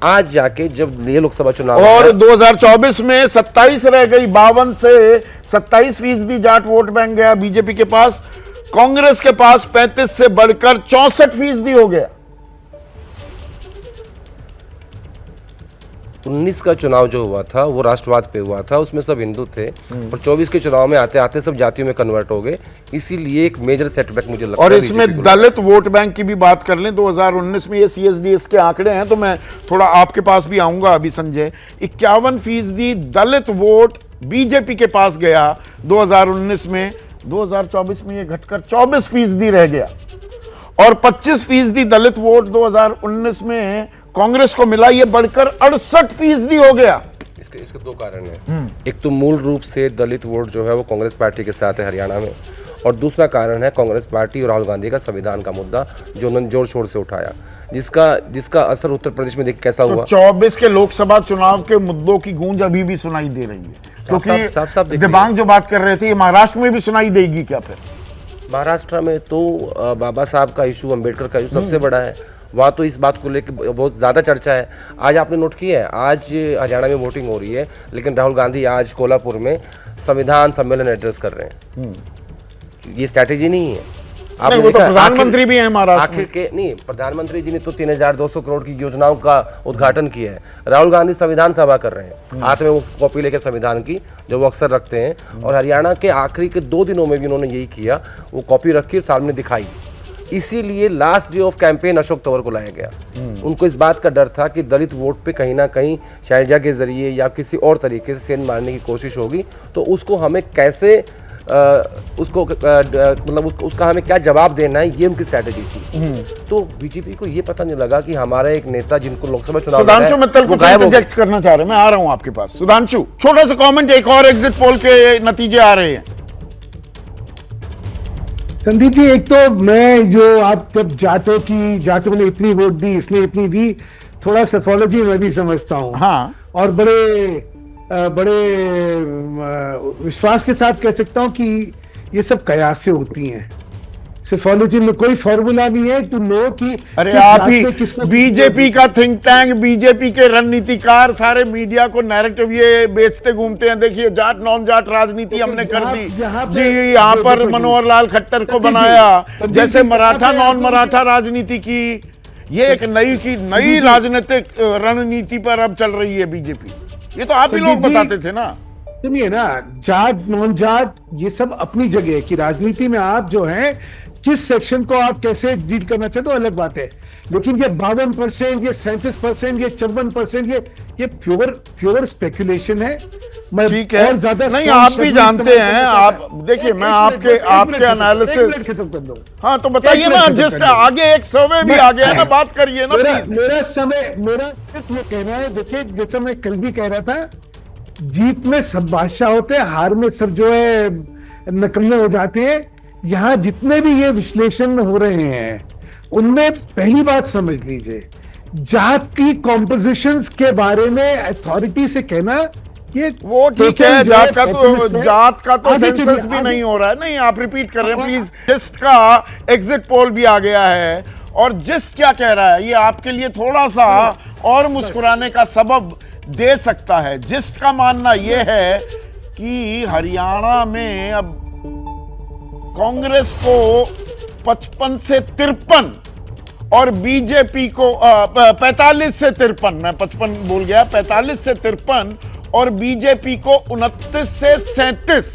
आज जाके जब ये लोकसभा चुनाव और 2024 में 27 रह गई, 52 से 27% जाट वोट बैंक गया बीजेपी के पास। कांग्रेस के पास 35 से बढ़कर 64% हो गया। 19 का चुनाव जो हुआ था वो राष्ट्रवाद पे हुआ था, उसमें सब हिंदू थे, और 24 के चुनाव में आते आते सब जातियों में कन्वर्ट हो गए। इसीलिए एक मेजर सेटबैक मुझे लगता है। और इसमें दलित वोट बैंक की भी बात कर लें, 2019 में ये CSDS के आंकड़े हैं, तो मैं थोड़ा आपके पास भी आऊंगा अभी संजय। 51% दलित वोट बीजेपी के पास गया 2019 में। 2024 में ये घटकर 24% रह गया और 25% दलित वोट 2019 में कांग्रेस को मिला, ये बढ़कर 68% हो गया। इसके दो कारण हैं। एक तो मूल रूप से दलित वोट जो है वो कांग्रेस पार्टी के साथ है हरियाणा में, और दूसरा कारण है कांग्रेस पार्टी और राहुल गांधी का संविधान का मुद्दा जो उन्होंने जोर शोर से उठाया, जिसका असर उत्तर प्रदेश में देखिए कैसा हुआ। 24 के लोकसभा चुनाव के मुद्दों की गूंज अभी भी सुनाई दे रही है, क्योंकि दिव्यांग जो बात कर रहे थे, ये महाराष्ट्र में भी सुनाई देगी क्या? फिर महाराष्ट्र में तो बाबा साहब का इशू, अंबेडकर का इशू सबसे बड़ा है, वहाँ तो इस बात को लेकर बहुत ज़्यादा चर्चा है। आज आपने नोट किया है, आज हरियाणा में वोटिंग हो रही है, लेकिन राहुल गांधी आज कोल्हापुर में संविधान सम्मेलन एड्रेस कर रहे हैं। ये स्ट्रैटेजी नहीं है। नहीं, वो तो प्रधानमंत्री भी हैं महाराष्ट्र आखिर के नहीं, प्रधानमंत्री जी ने तो 3200 करोड़ की योजनाओं का उद्घाटन किया है। राहुल गांधी संविधान सभा कर रहे हैं, हाथ में वो कॉपी लेके संविधान की, जो वो अक्सर रखते हैं। और हरियाणा के आखिरी के 2 दिनों में भी उन्होंने यही किया, वो कॉपी रखी और सामने दिखाई। इसीलिए last day of campaign Ashok Tanwar को लाया गया। उनको इस बात का डर था कि दलित वोट पे कहीं ना कहीं शैलजा के जरिए या किसी और तरीके से सेंध मारने की कोशिश होगी, तो उसको हमें कैसे उसको मतलब उसका हमें क्या जवाब देना है, ये उनकी स्ट्रैटेजी थी। तो बीजेपी को ये पता नहीं लगा कि हमारा एक नेता जिनको लोकसभा चुनाव सुधांशु मित्तल कुछ इंटरजेक्ट करना चाह रहे हैं, मैं आ रहा हूं आपके पास। सुधांशु, छोटा सा कमेंट, एक और एग्जिट पोल के नतीजे आ रहे हैं। संदीप जी, एक तो मैं जो आप जब जाटों ने इतनी वोट दी, इसने इतनी दी, थोड़ा सेफोलॉजी मैं भी समझता हूँ। हाँ। और बड़े विश्वास के साथ कह सकता हूँ कि ये सब कयास से होती हैं। सेफोलॉजी में कोई फॉर्मूला नहीं है टू नो कि अरे किस आप जात ही में किसको बीजेपी का थिंक टैंक, बीजेपी के रणनीतिकार सारे मीडिया को नैरेटिव ये बेचते घूमते हैं। देखिए, जाट नॉन जाट राजनीति हमने कर दी जी, यहाँ पर मनोहर लाल खट्टर को बनाया, जैसे मराठा नॉन मराठा राजनीति की। ये एक नई राजनीतिक रणनीति पर अब चल रही है बीजेपी। ये तो आप ही लोग बताते थे ना। सुनिए ना, जाट नॉन जाट ये सब अपनी जगह है कि राजनीति में आप जो है किस सेक्शन को आप कैसे डील करना चाहते हो, अलग बात है। लेकिन ये 52%, ये 37%, ये 54%, ये प्योर स्पेकुलेशन है। मैं ठीक है, और ज्यादा नहीं आप भी जानते हैं। आप देखिए, मैं आपके एनालिसिस, खत्म कर दो। हाँ तो बताइए ना, जिस आगे एक सर्वे भी आ गया ना, बात करिए ना प्लीज। मेरा सिर्फ ये कहना है, देखिए जैसा मैं कल भी कह रहा था, जीत में सब बादशाह होते हैं, हार में सब जो है नकम्मे हो जाते हैं। यहाँ जितने भी ये विश्लेषण हो रहे हैं उनमें पहली बात समझ लीजिए, जात की कॉम्पोजिशंस के बारे में अथॉरिटी से कहना कि वो ठीक है, जात का तो सेंसस भी नहीं हो रहा है। नहीं, आप रिपीट कर रहे हैं प्लीज। जिस्ट का एग्जिट पोल भी आ गया है, और जिस्ट क्या कह रहा है, ये आपके लिए थोड़ा सा और मुस्कुराने का सबब दे सकता है। जिस्ट का मानना यह है कि हरियाणा में अब कांग्रेस को 55 से 53 और बीजेपी को 45 से 53, मैं 55 बोल गया, 45 से 53 और बीजेपी को 29 से 37।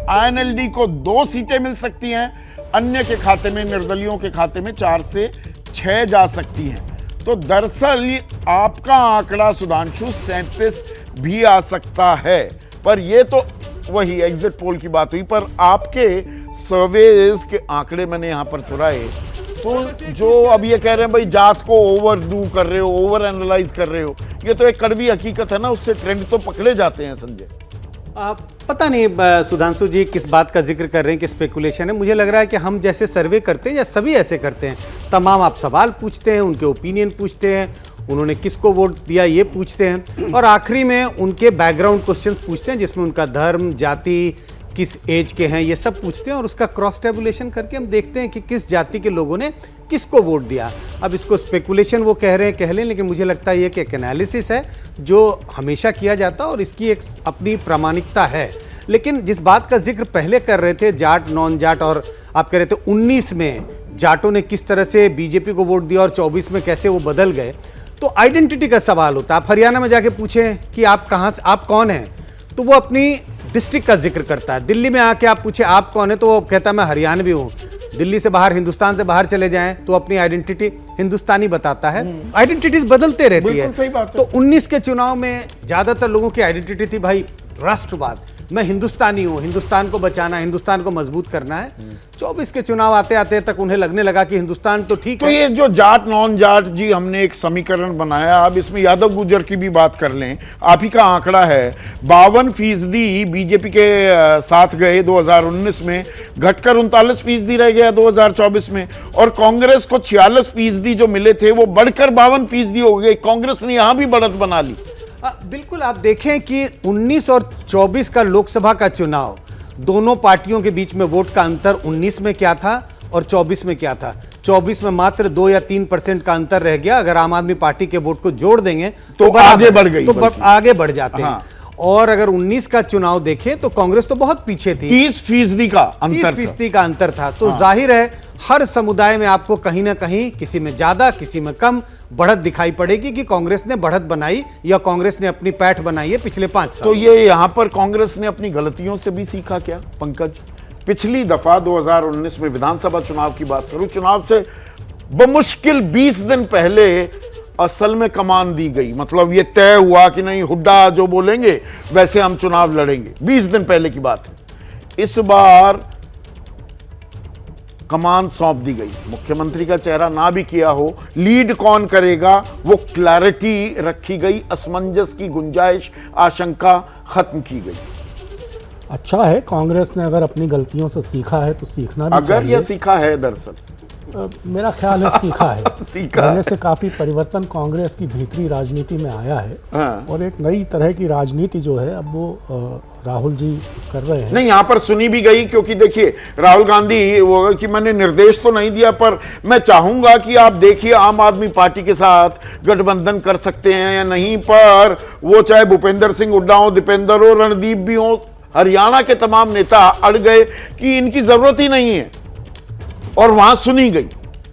आईएनएलडी को 2 सीटें मिल सकती हैं, अन्य के खाते में, निर्दलियों के खाते में 4 से 6 जा सकती हैं। तो दरअसल आपका आंकड़ा सुधांशु 37 भी आ सकता है, पर ये तो वही एग्जिट पोल की बात हुई। पर आपके सर्वेज के आंकड़े मैंने यहां पर चुराए, तो जो अब ये कह रहे हैं भाई जात को ओवरडू कर रहे हो, ओवर एनालाइज कर रहे हो, ये तो एक कड़वी हकीकत है ना, उससे ट्रेंड तो पकड़े जाते हैं संजय। पता नहीं सुधांशु जी किस बात का जिक्र कर रहे हैं कि स्पेकुलेशन है। मुझे लग रहा है कि हम जैसे सर्वे करते हैं या सभी ऐसे करते हैं, तमाम आप सवाल पूछते हैं, उनके ओपिनियन पूछते हैं, उन्होंने किसको वोट दिया ये पूछते हैं, और आखिरी में उनके बैकग्राउंड क्वेश्चंस पूछते हैं जिसमें उनका धर्म, जाति, किस एज के हैं, ये सब पूछते हैं, और उसका क्रॉस टेबुलेशन करके हम देखते हैं कि किस जाति के लोगों ने किसको वोट दिया। अब इसको स्पेकुलेशन वो कह रहे हैं, कह लें, लेकिन मुझे लगता है ये कि एक एनालिसिस है जो हमेशा किया जाता है और इसकी एक अपनी प्रामाणिकता है। लेकिन जिस बात का जिक्र पहले कर रहे थे, जाट नॉन जाट, और आप कह रहे थे 19 में जाटों ने किस तरह से बीजेपी को वोट दिया और 24 में कैसे वो बदल गए, तो आइडेंटिटी का सवाल होता है। आप हरियाणा में जाके पूछें कि आप कहाँ से, आप कौन हैं, तो वो अपनी डिस्ट्रिक्ट का जिक्र करता है। दिल्ली में आके आप पूछे आप कौन है, तो वो कहता है मैं हरियाणवी हूँ। दिल्ली से बाहर, हिंदुस्तान से बाहर चले जाएं तो अपनी आइडेंटिटी हिंदुस्तानी बताता है। आइडेंटिटीज बदलते रहती है। सही बात है। तो 19 के चुनाव में ज्यादातर लोगों की आइडेंटिटी थी भाई राष्ट्रवाद, मैं हिंदुस्तानी हूं, हिंदुस्तान को बचाना है, हिंदुस्तान को मजबूत करना है। 24 के चुनाव आते आते तक उन्हें लगने लगा कि हिंदुस्तान तो ठीक तो है। ये जो जाट नॉन जाट जी हमने एक समीकरण बनाया, अब इसमें यादव गुर्जर की भी बात कर लें। आप ही का आंकड़ा है 52% बीजेपी के साथ गए 2019 में, घटकर 39% रह गया 2024 में, और कांग्रेस को 46% जो मिले थे वो बढ़कर 52% हो गए। कांग्रेस ने यहां भी बढ़त बना ली। बिल्कुल, आप देखें कि 19 और 24 का लोकसभा का चुनाव, दोनों पार्टियों के बीच में वोट का अंतर 19 में क्या था और 24 में क्या था। 24 में मात्र 2 या 3% का अंतर रह गया। अगर आम आदमी पार्टी के वोट को जोड़ देंगे तो आगे बढ़ गई, तो आगे बढ़ जाते हैं। हाँ। और अगर 19 का चुनाव देखें तो कांग्रेस तो बहुत पीछे थी, 30% का अंतर, 30% का अंतर था। तो जाहिर है हर समुदाय में आपको कहीं ना कहीं, किसी में ज्यादा किसी में कम, बढ़त दिखाई पड़ेगी कि कांग्रेस ने बढ़त बनाई या कांग्रेस ने अपनी पैठ बनाई है पिछले 5 साल। तो ये यहां पर कांग्रेस ने अपनी गलतियों से भी सीखा क्या पंकज? पिछली दफा 2019 में विधानसभा चुनाव की बात करूं, चुनाव से बमुश्किल 20 दिन पहले असल में कमान दी गई, मतलब ये तय हुआ कि नहीं, हुड्डा जो बोलेंगे वैसे हम चुनाव लड़ेंगे। 20 दिन पहले की बात है। इस बार कमान सौंप दी गई, मुख्यमंत्री का चेहरा ना भी किया हो, लीड कौन करेगा वो क्लैरिटी रखी गई, असमंजस की गुंजाइश, आशंका खत्म की गई। अच्छा है, कांग्रेस ने अगर अपनी गलतियों से सीखा है तो सीखना भी अगर चाहिए। यह सीखा है, दरअसल मेरा ख्याल है सीखा है। सीखा पहले है। से काफी परिवर्तन कांग्रेस की भीतरी राजनीति में आया है। हाँ। और एक नई तरह की राजनीति जो है अब वो राहुल जी कर रहे हैं। नहीं, यहां पर सुनी भी गई, क्योंकि देखिए राहुल गांधी वो कि मैंने निर्देश तो नहीं दिया, पर मैं चाहूंगा कि आप देखिए आम आदमी पार्टी के साथ गठबंधन कर सकते हैं या नहीं, पर वो चाहे भूपेंद्र सिंह हुड्डा हो, दीपेंद्र हो, रणदीप भी हो, हरियाणा के तमाम नेता अड़ गए कि इनकी जरूरत ही नहीं है, और वहां सुनी गई।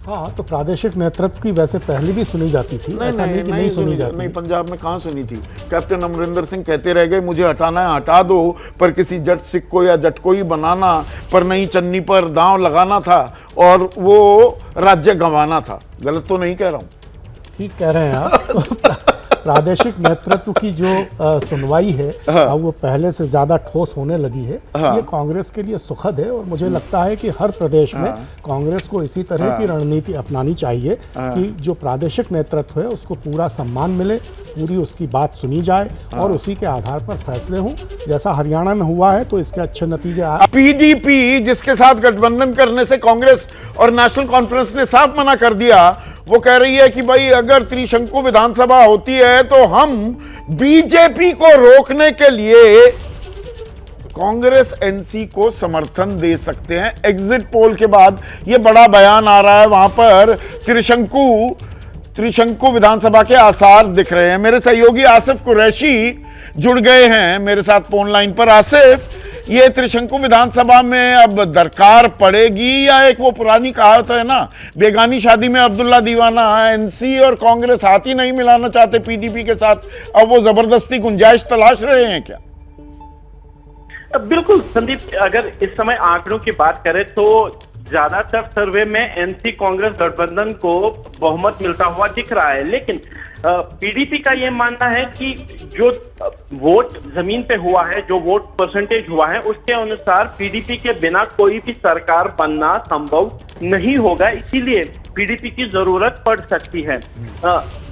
हाँ, तो प्रादेशिक नेतृत्व की वैसे पहले भी सुनी जाती थी, ऐसा नहीं कि नहीं सुनी जाती। नहीं, पंजाब में कहां सुनी थी? कैप्टन अमरिंदर सिंह कहते रह गए मुझे हटाना है हटा दो, पर किसी जट सिख को या जट को ही बनाना, पर नहीं चन्नी पर दांव लगाना था और वो राज्य गंवाना था। गलत तो नहीं कह रहा हूं? ठीक कह रहे हैं आप। प्रादेशिक नेतृत्व की जो सुनवाई है अब वो पहले से ज्यादा ठोस होने लगी है। ये कांग्रेस के लिए सुखद है और मुझे लगता है कि हर प्रदेश में कांग्रेस को इसी तरह की रणनीति अपनानी चाहिए कि जो प्रादेशिक नेतृत्व है उसको पूरा सम्मान मिले, पूरी उसकी बात सुनी जाए और उसी के आधार पर फैसले हों। जैसा हरियाणा में हुआ है तो इसके अच्छे नतीजे आए। पीडीपी जिसके साथ गठबंधन करने से कांग्रेस और नेशनल कॉन्फ्रेंस ने साफ मना कर दिया, वो कह रही है कि भाई अगर त्रिशंकु विधानसभा होती है तो हम बीजेपी को रोकने के लिए कांग्रेस एनसी को समर्थन दे सकते हैं। एग्जिट पोल के बाद ये बड़ा बयान आ रहा है, वहां पर त्रिशंकु विधानसभा के आसार दिख रहे हैं। मेरे सहयोगी आसिफ कुरैशी जुड़ गए हैं मेरे साथ फोन लाइन पर। आसिफ, ये त्रिशंकु विधानसभा में अब दरकार पड़ेगी या एक वो पुरानी कहावत है ना, बेगानी शादी में अब्दुल्ला दीवाना, एनसी और कांग्रेस हाथ ही नहीं मिलाना चाहते पीडीपी के साथ, अब वो जबरदस्ती गुंजाइश तलाश रहे हैं क्या? बिल्कुल संदीप, अगर इस समय आंकड़ों की बात करें तो ज्यादातर सर्वे में एनसी कांग्रेस गठबंधन को बहुमत मिलता हुआ दिख रहा है, लेकिन पीडीपी का यह मानना है कि जो वोट जमीन पे हुआ है, जो वोट परसेंटेज हुआ है, उसके अनुसार पीडीपी के बिना कोई भी सरकार बनना संभव नहीं होगा, इसीलिए पीडीपी की जरूरत पड़ सकती है।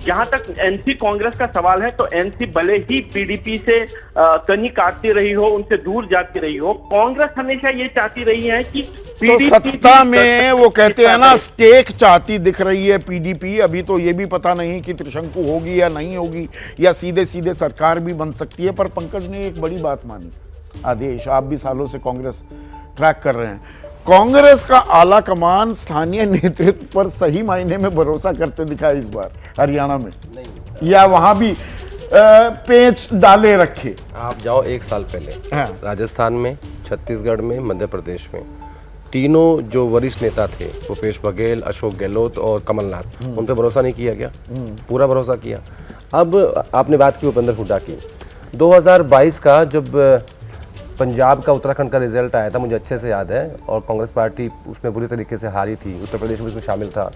जहां तक एनसी कांग्रेस का सवाल है तो एनसी भले ही पीडीपी से कनी काटती रही हो, उनसे दूर जाती रही हो, कांग्रेस हमेशा ये चाहती रही है कि तो सत्ता में वो कहते हैं ना स्टेक चाहती दिख रही है पीडीपी। अभी तो ये भी पता नहीं कि त्रिशंकु होगी या नहीं होगी, या सीधे सीधे सरकार भी बन सकती है। पर पंकज ने एक बड़ी बात मानी, आदेश, आप भी सालों से कांग्रेस ट्रैक कर रहे हैं, कांग्रेस का आला कमान स्थानीय नेतृत्व पर सही मायने में भरोसा करते दिखा इस बार हरियाणा में नहीं, या वहां भी पेच डाले रखे? आप जाओ एक साल पहले हाँ। राजस्थान में, छत्तीसगढ़ में, मध्य प्रदेश में, तीनों जो वरिष्ठ नेता थे, भूपेश बघेल, अशोक गहलोत और कमलनाथ, उन पर भरोसा नहीं किया गया? पूरा भरोसा किया। अब आपने बात की भूपेंद्र हुड्डा की, 2022 का जब पंजाब का उत्तराखंड का रिजल्ट आया था, मुझे अच्छे से याद है, और कांग्रेस पार्टी उसमें बुरी तरीके से हारी थी, उत्तर प्रदेश में उसमें शामिल था,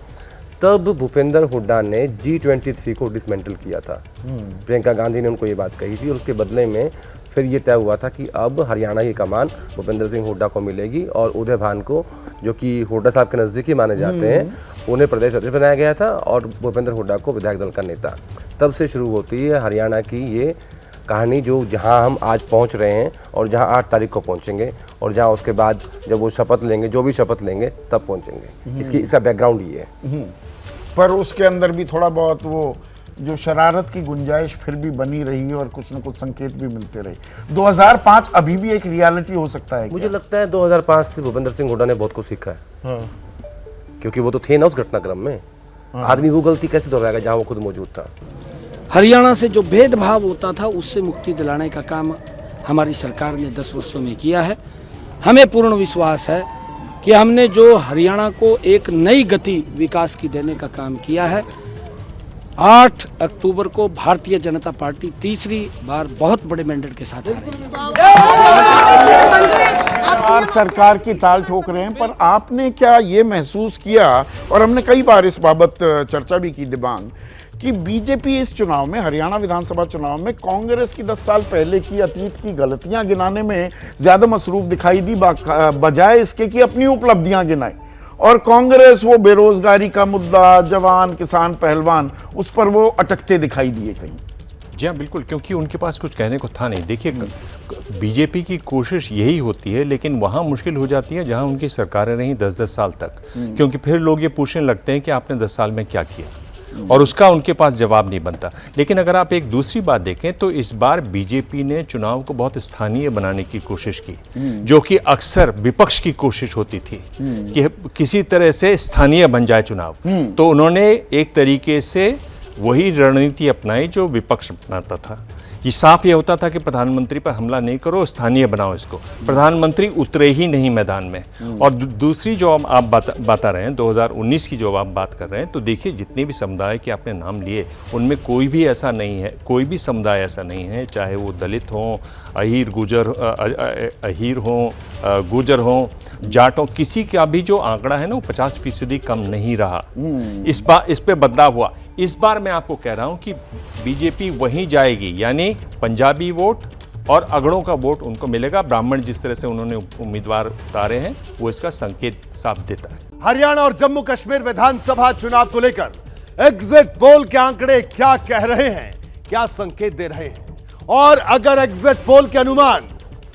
तब भूपेंद्र हुड्डा ने G23 को डिसमेंटल किया था। प्रियंका गांधी ने उनको ये बात कही थी और उसके बदले में फिर ये तय हुआ था कि अब हरियाणा की कमान भूपेंद्र सिंह हुड्डा को मिलेगी और उदय भान को, जो कि हुड्डा साहब के नज़दीकी माने जाते हैं, उन्हें प्रदेश अध्यक्ष बनाया गया था और भूपेंद्र हुड्डा को विधायक दल का नेता। तब से शुरू होती है हरियाणा की ये कहानी, जो जहां हम आज पहुंच रहे हैं और जहां 8 तारीख को पहुंचेंगे और जहां उसके बाद जब वो शपथ लेंगे, जो भी शपथ लेंगे, तब पहुंचेंगे। इसका बैकग्राउंड ये है। पर उसके अंदर भी थोड़ा बहुत वो जो शरारत की गुंजाइश फिर भी बनी रही और कुछ न कुछ संकेत भी मिलते रहे। 2005 अभी भी एक रियलिटी हो सकता है? मुझे लगता है 2005 से भूपेंद्र सिंह हुड्डा ने बहुत कुछ सीखा है, क्योंकि वो तो थे ना उस घटनाक्रम में। आदमी वो गलती कैसे दोहराएगा जहां वो खुद मौजूद था? हरियाणा से जो भेदभाव होता था उससे मुक्ति दिलाने का काम हमारी सरकार ने 10 वर्षों में किया है। हमें पूर्ण विश्वास है कि हमने जो हरियाणा को एक नई गति विकास की देने का काम किया है। 8 अक्टूबर को भारतीय जनता पार्टी तीसरी बार बहुत बड़े मैंडेट के साथ आ रही है। सरकार की ताल ठोक रहे हैं, पर आपने क्या ये महसूस किया, और हमने कई बार इस बाबत चर्चा भी की दिबांग, कि बीजेपी इस चुनाव में, हरियाणा विधानसभा चुनाव में, कांग्रेस की 10 साल पहले की अतीत की गलतियां गिनाने में ज्यादा मसरूफ दिखाई दी बजाय इसके कि अपनी उपलब्धियां गिनाए। और कांग्रेस वो बेरोजगारी का मुद्दा, जवान, किसान, पहलवान, उस पर वो अटकते दिखाई दिए कहीं। जी हाँ, बिल्कुल, क्योंकि उनके पास कुछ कहने को था नहीं। देखिए, बीजेपी की कोशिश यही होती है, लेकिन वहाँ मुश्किल हो जाती है जहाँ उनकी सरकारें रहीं 10-10 साल तक, क्योंकि फिर लोग ये पूछने लगते हैं कि आपने 10 साल में क्या किया, और उसका उनके पास जवाब नहीं बनता। लेकिन अगर आप एक दूसरी बात देखें तो इस बार बीजेपी ने चुनाव को बहुत स्थानीय बनाने की कोशिश की, जो कि अक्सर विपक्ष की कोशिश होती थी कि किसी तरह से स्थानीय बन जाए चुनाव। तो उन्होंने एक तरीके से वही रणनीति अपनाई जो विपक्ष अपनाता था। ये साफ ये होता था कि प्रधानमंत्री पर हमला नहीं करो, स्थानीय बनाओ इसको। प्रधानमंत्री उतरे ही नहीं मैदान में। और दूसरी जो आप बता रहे हैं 2019 की जो आप बात कर रहे हैं, तो देखिए जितने भी समुदाय के आपने नाम लिए उनमें कोई भी ऐसा नहीं है, कोई भी समुदाय ऐसा नहीं है, चाहे वो दलित हों, अहीर गुजर हों, जाट हों, किसी का भी जो आंकड़ा है ना वो 50% कम नहीं रहा। इस पे बदलाव हुआ। इस बार मैं आपको कह रहा हूं कि बीजेपी वहीं जाएगी, यानी पंजाबी वोट और अगड़ों का वोट उनको मिलेगा। ब्राह्मण जिस तरह से उन्होंने उम्मीदवार उतारे हैं वो इसका संकेत साफ देता है। हरियाणा और जम्मू कश्मीर विधानसभा चुनाव को लेकर एग्जिट पोल के आंकड़े क्या कह रहे हैं, क्या संकेत दे रहे हैं, और अगर एग्जिट पोल के अनुमान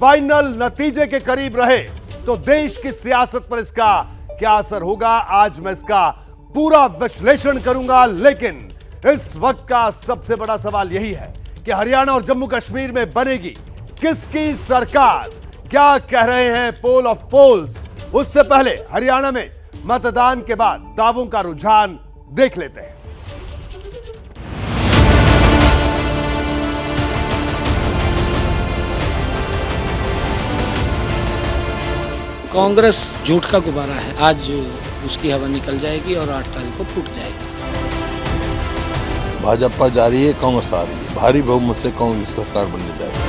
फाइनल नतीजे के करीब रहे तो देश की सियासत पर इसका क्या असर होगा, आज मैं इसका पूरा विश्लेषण करूंगा। लेकिन इस वक्त का सबसे बड़ा सवाल यही है कि हरियाणा और जम्मू कश्मीर में बनेगी किसकी सरकार, क्या कह रहे हैं पोल ऑफ पोल्स। उससे पहले हरियाणा में मतदान के बाद दावों का रुझान देख लेते हैं। कांग्रेस झूठ का गुब्बारा है, आज उसकी हवा निकल जाएगी और 8 तारीख को फूट जाएगी। भाजपा जा रही है, कांग्रेस आ रही है, भारी बहुमत से कांग्रेस सरकार बनने जाएगी।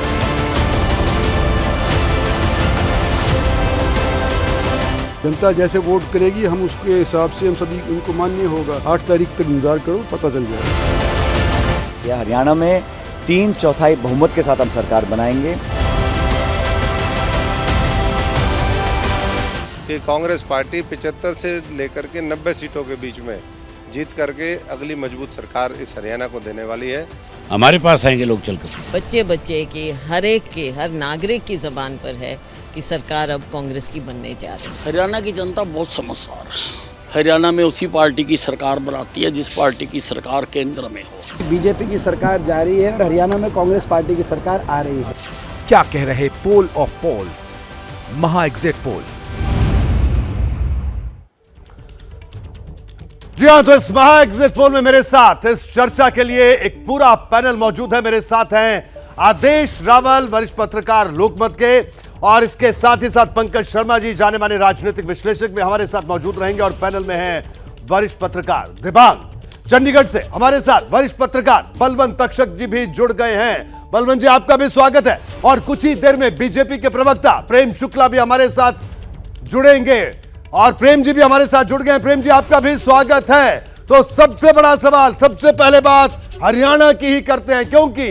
जनता जैसे वोट करेगी हम उसके हिसाब से हम सभी उनको मान्य होगा। 8 तारीख तक इंतजार करो, पता चल जाएगा। हरियाणा में 3/4 बहुमत के साथ हम सरकार बनाएंगे। कि कांग्रेस पार्टी 75 से लेकर के 90 सीटों के बीच में जीत करके अगली मजबूत सरकार इस हरियाणा को देने वाली है। हमारे पास आएंगे लोग चलकर। बच्चे की हर नागरिक की जबान पर है कि सरकार अब कांग्रेस की बनने जा रही है। हरियाणा की जनता बहुत समझदार है। हरियाणा में उसी पार्टी की सरकार बनाती है जिस पार्टी की सरकार केंद्र में हो। बीजेपी की सरकार जा रही है और हरियाणा में कांग्रेस पार्टी की सरकार आ रही है। क्या कह रहे पोल ऑफ पोल्स, महा एग्जिट पोल। जी हाँ, तो इस महा एग्जिट पोल में मेरे साथ इस चर्चा के लिए एक पूरा पैनल मौजूद है। मेरे साथ हैं आदेश रावल, वरिष्ठ पत्रकार लोकमत के, और इसके साथ ही साथ पंकज शर्मा जी, जाने माने राजनीतिक विश्लेषक भी हमारे साथ मौजूद रहेंगे। और पैनल में है वरिष्ठ पत्रकार दिबांग। चंडीगढ़ से हमारे साथ वरिष्ठ पत्रकार बलवंत तक्षक जी भी जुड़ गए हैं। बलवंत जी, आपका भी स्वागत है। और कुछ ही देर में बीजेपी के प्रवक्ता प्रेम शुक्ला भी हमारे साथ जुड़ेंगे, और प्रेम जी भी हमारे साथ जुड़ गए हैं। प्रेम जी, आपका भी स्वागत है। तो सबसे बड़ा सवाल, सबसे पहले बात हरियाणा की ही करते हैं, क्योंकि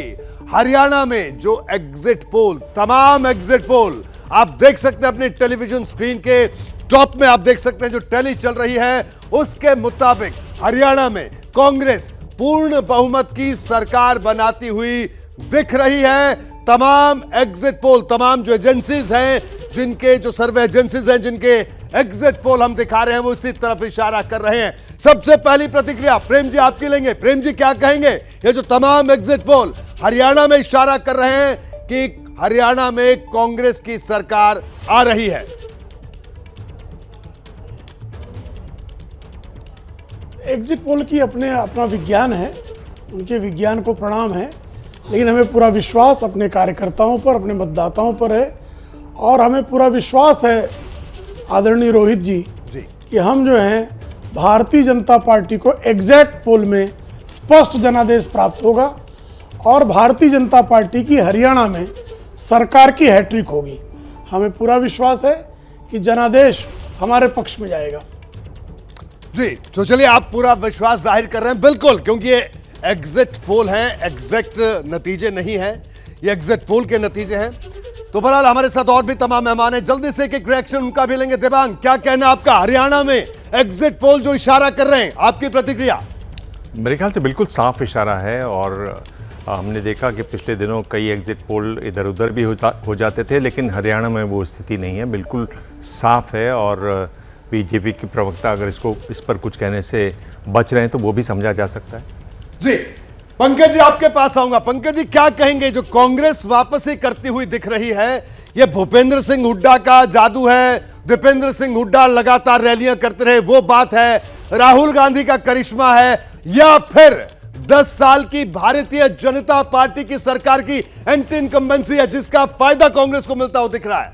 हरियाणा में जो एग्जिट पोल, तमाम एग्जिट पोल आप देख सकते हैं अपने टेलीविजन स्क्रीन के टॉप में, आप देख सकते हैं जो टैली चल रही है उसके मुताबिक हरियाणा में कांग्रेस पूर्ण बहुमत की सरकार बनाती हुई दिख रही है। तमाम एग्जिट पोल, तमाम जो एजेंसीज हैं, जिनके जो सर्वे एजेंसीज हैं, जिनके एग्जिट पोल हम दिखा रहे हैं, वो इसी तरफ इशारा कर रहे हैं। सबसे पहली प्रतिक्रिया प्रेम जी आपकी लेंगे। प्रेम जी, क्या कहेंगे? ये जो तमाम एग्जिट पोल हरियाणा में इशारा कर रहे हैं कि हरियाणा में कांग्रेस की सरकार आ रही है। एग्जिट पोल की अपना विज्ञान है, उनके विज्ञान को प्रणाम है, लेकिन हमें पूरा विश्वास अपने कार्यकर्ताओं पर, अपने मतदाताओं पर है। और हमें पूरा विश्वास है आदरणीय रोहित जी कि हम जो हैं भारतीय जनता पार्टी को एग्जैक्ट पोल में स्पष्ट जनादेश प्राप्त होगा और भारतीय जनता पार्टी की हरियाणा में सरकार की हैट्रिक होगी। हमें पूरा विश्वास है कि जनादेश हमारे पक्ष में जाएगा। जी, तो चलिए, आप पूरा विश्वास जाहिर कर रहे हैं। बिल्कुल, क्योंकि ये एग्जिट पोल हैं, एग्जैक्ट नतीजे नहीं हैं, ये एग्जिट पोल के नतीजे हैं। तो बहरहाल हमारे साथ और भी तमाम मेहमान हैं, जल्दी से एक रिएक्शन उनका भी लेंगे। दिव्यांग, क्या कहना आपका हरियाणा में एग्जिट पोल जो इशारा कर रहे हैं, आपकी प्रतिक्रिया? मेरे ख्याल से बिल्कुल साफ इशारा है और हमने देखा कि पिछले दिनों कई एग्जिट पोल इधर उधर भी हो जाते थे, लेकिन हरियाणा में वो स्थिति नहीं है, बिल्कुल साफ है। और बीजेपी की प्रवक्ता अगर इस पर कुछ कहने से बच रहे हैं तो वो भी समझा जा सकता है। जी पंकज जी, आपके पास आऊंगा। पंकज जी, क्या कहेंगे? जो कांग्रेस वापसी करती हुई दिख रही है, ये भूपेंद्र सिंह हुड्डा का जादू है? दीपेंद्र सिंह हुड्डा लगातार रैलियां करते रहे, वो बात है? राहुल गांधी का करिश्मा है, या फिर 10 साल की भारतीय जनता पार्टी की सरकार की एंटी इनकम्बेंसी है, जिसका फायदा कांग्रेस को मिलता हुआ दिख रहा है?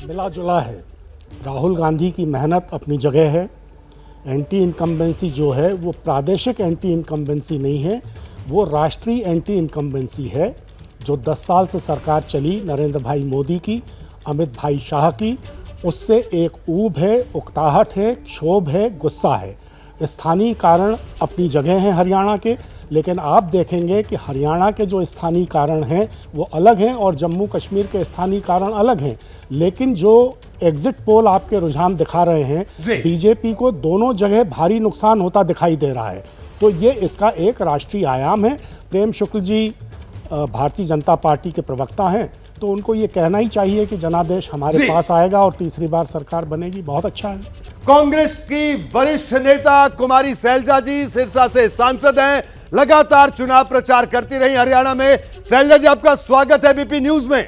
मिला जुला है। राहुल गांधी की मेहनत अपनी जगह है। एंटी इनकम्बेंसी जो है वो प्रादेशिक एंटी इनकम्बेंसी नहीं है, वो राष्ट्रीय एंटी इनकम्बेंसी है। जो 10 साल से सरकार चली नरेंद्र भाई मोदी की, अमित भाई शाह की, उससे एक ऊब है, उकताहट है, क्षोभ है, गुस्सा है। स्थानीय कारण अपनी जगह हैं हरियाणा के, लेकिन आप देखेंगे कि हरियाणा के जो स्थानीय कारण हैं वो अलग हैं और जम्मू कश्मीर के स्थानीय कारण अलग हैं। लेकिन जो एग्जिट पोल आपके रुझान दिखा रहे हैं, बीजेपी को दोनों जगह भारी नुकसान होता दिखाई दे रहा है। तो ये इसका एक राष्ट्रीय आयाम है। प्रेम शुक्ल जी भारतीय जनता पार्टी के प्रवक्ता हैं, तो उनको ये कहना ही चाहिए कि जनादेश हमारे पास आएगा और तीसरी बार सरकार बनेगी। बहुत अच्छा है। कांग्रेस की वरिष्ठ नेता कुमारी सैलजा जी सिरसा से सांसद हैं, लगातार चुनाव प्रचार करती रही हरियाणा में। सैलजा जी, आपका स्वागत है बीपी न्यूज में।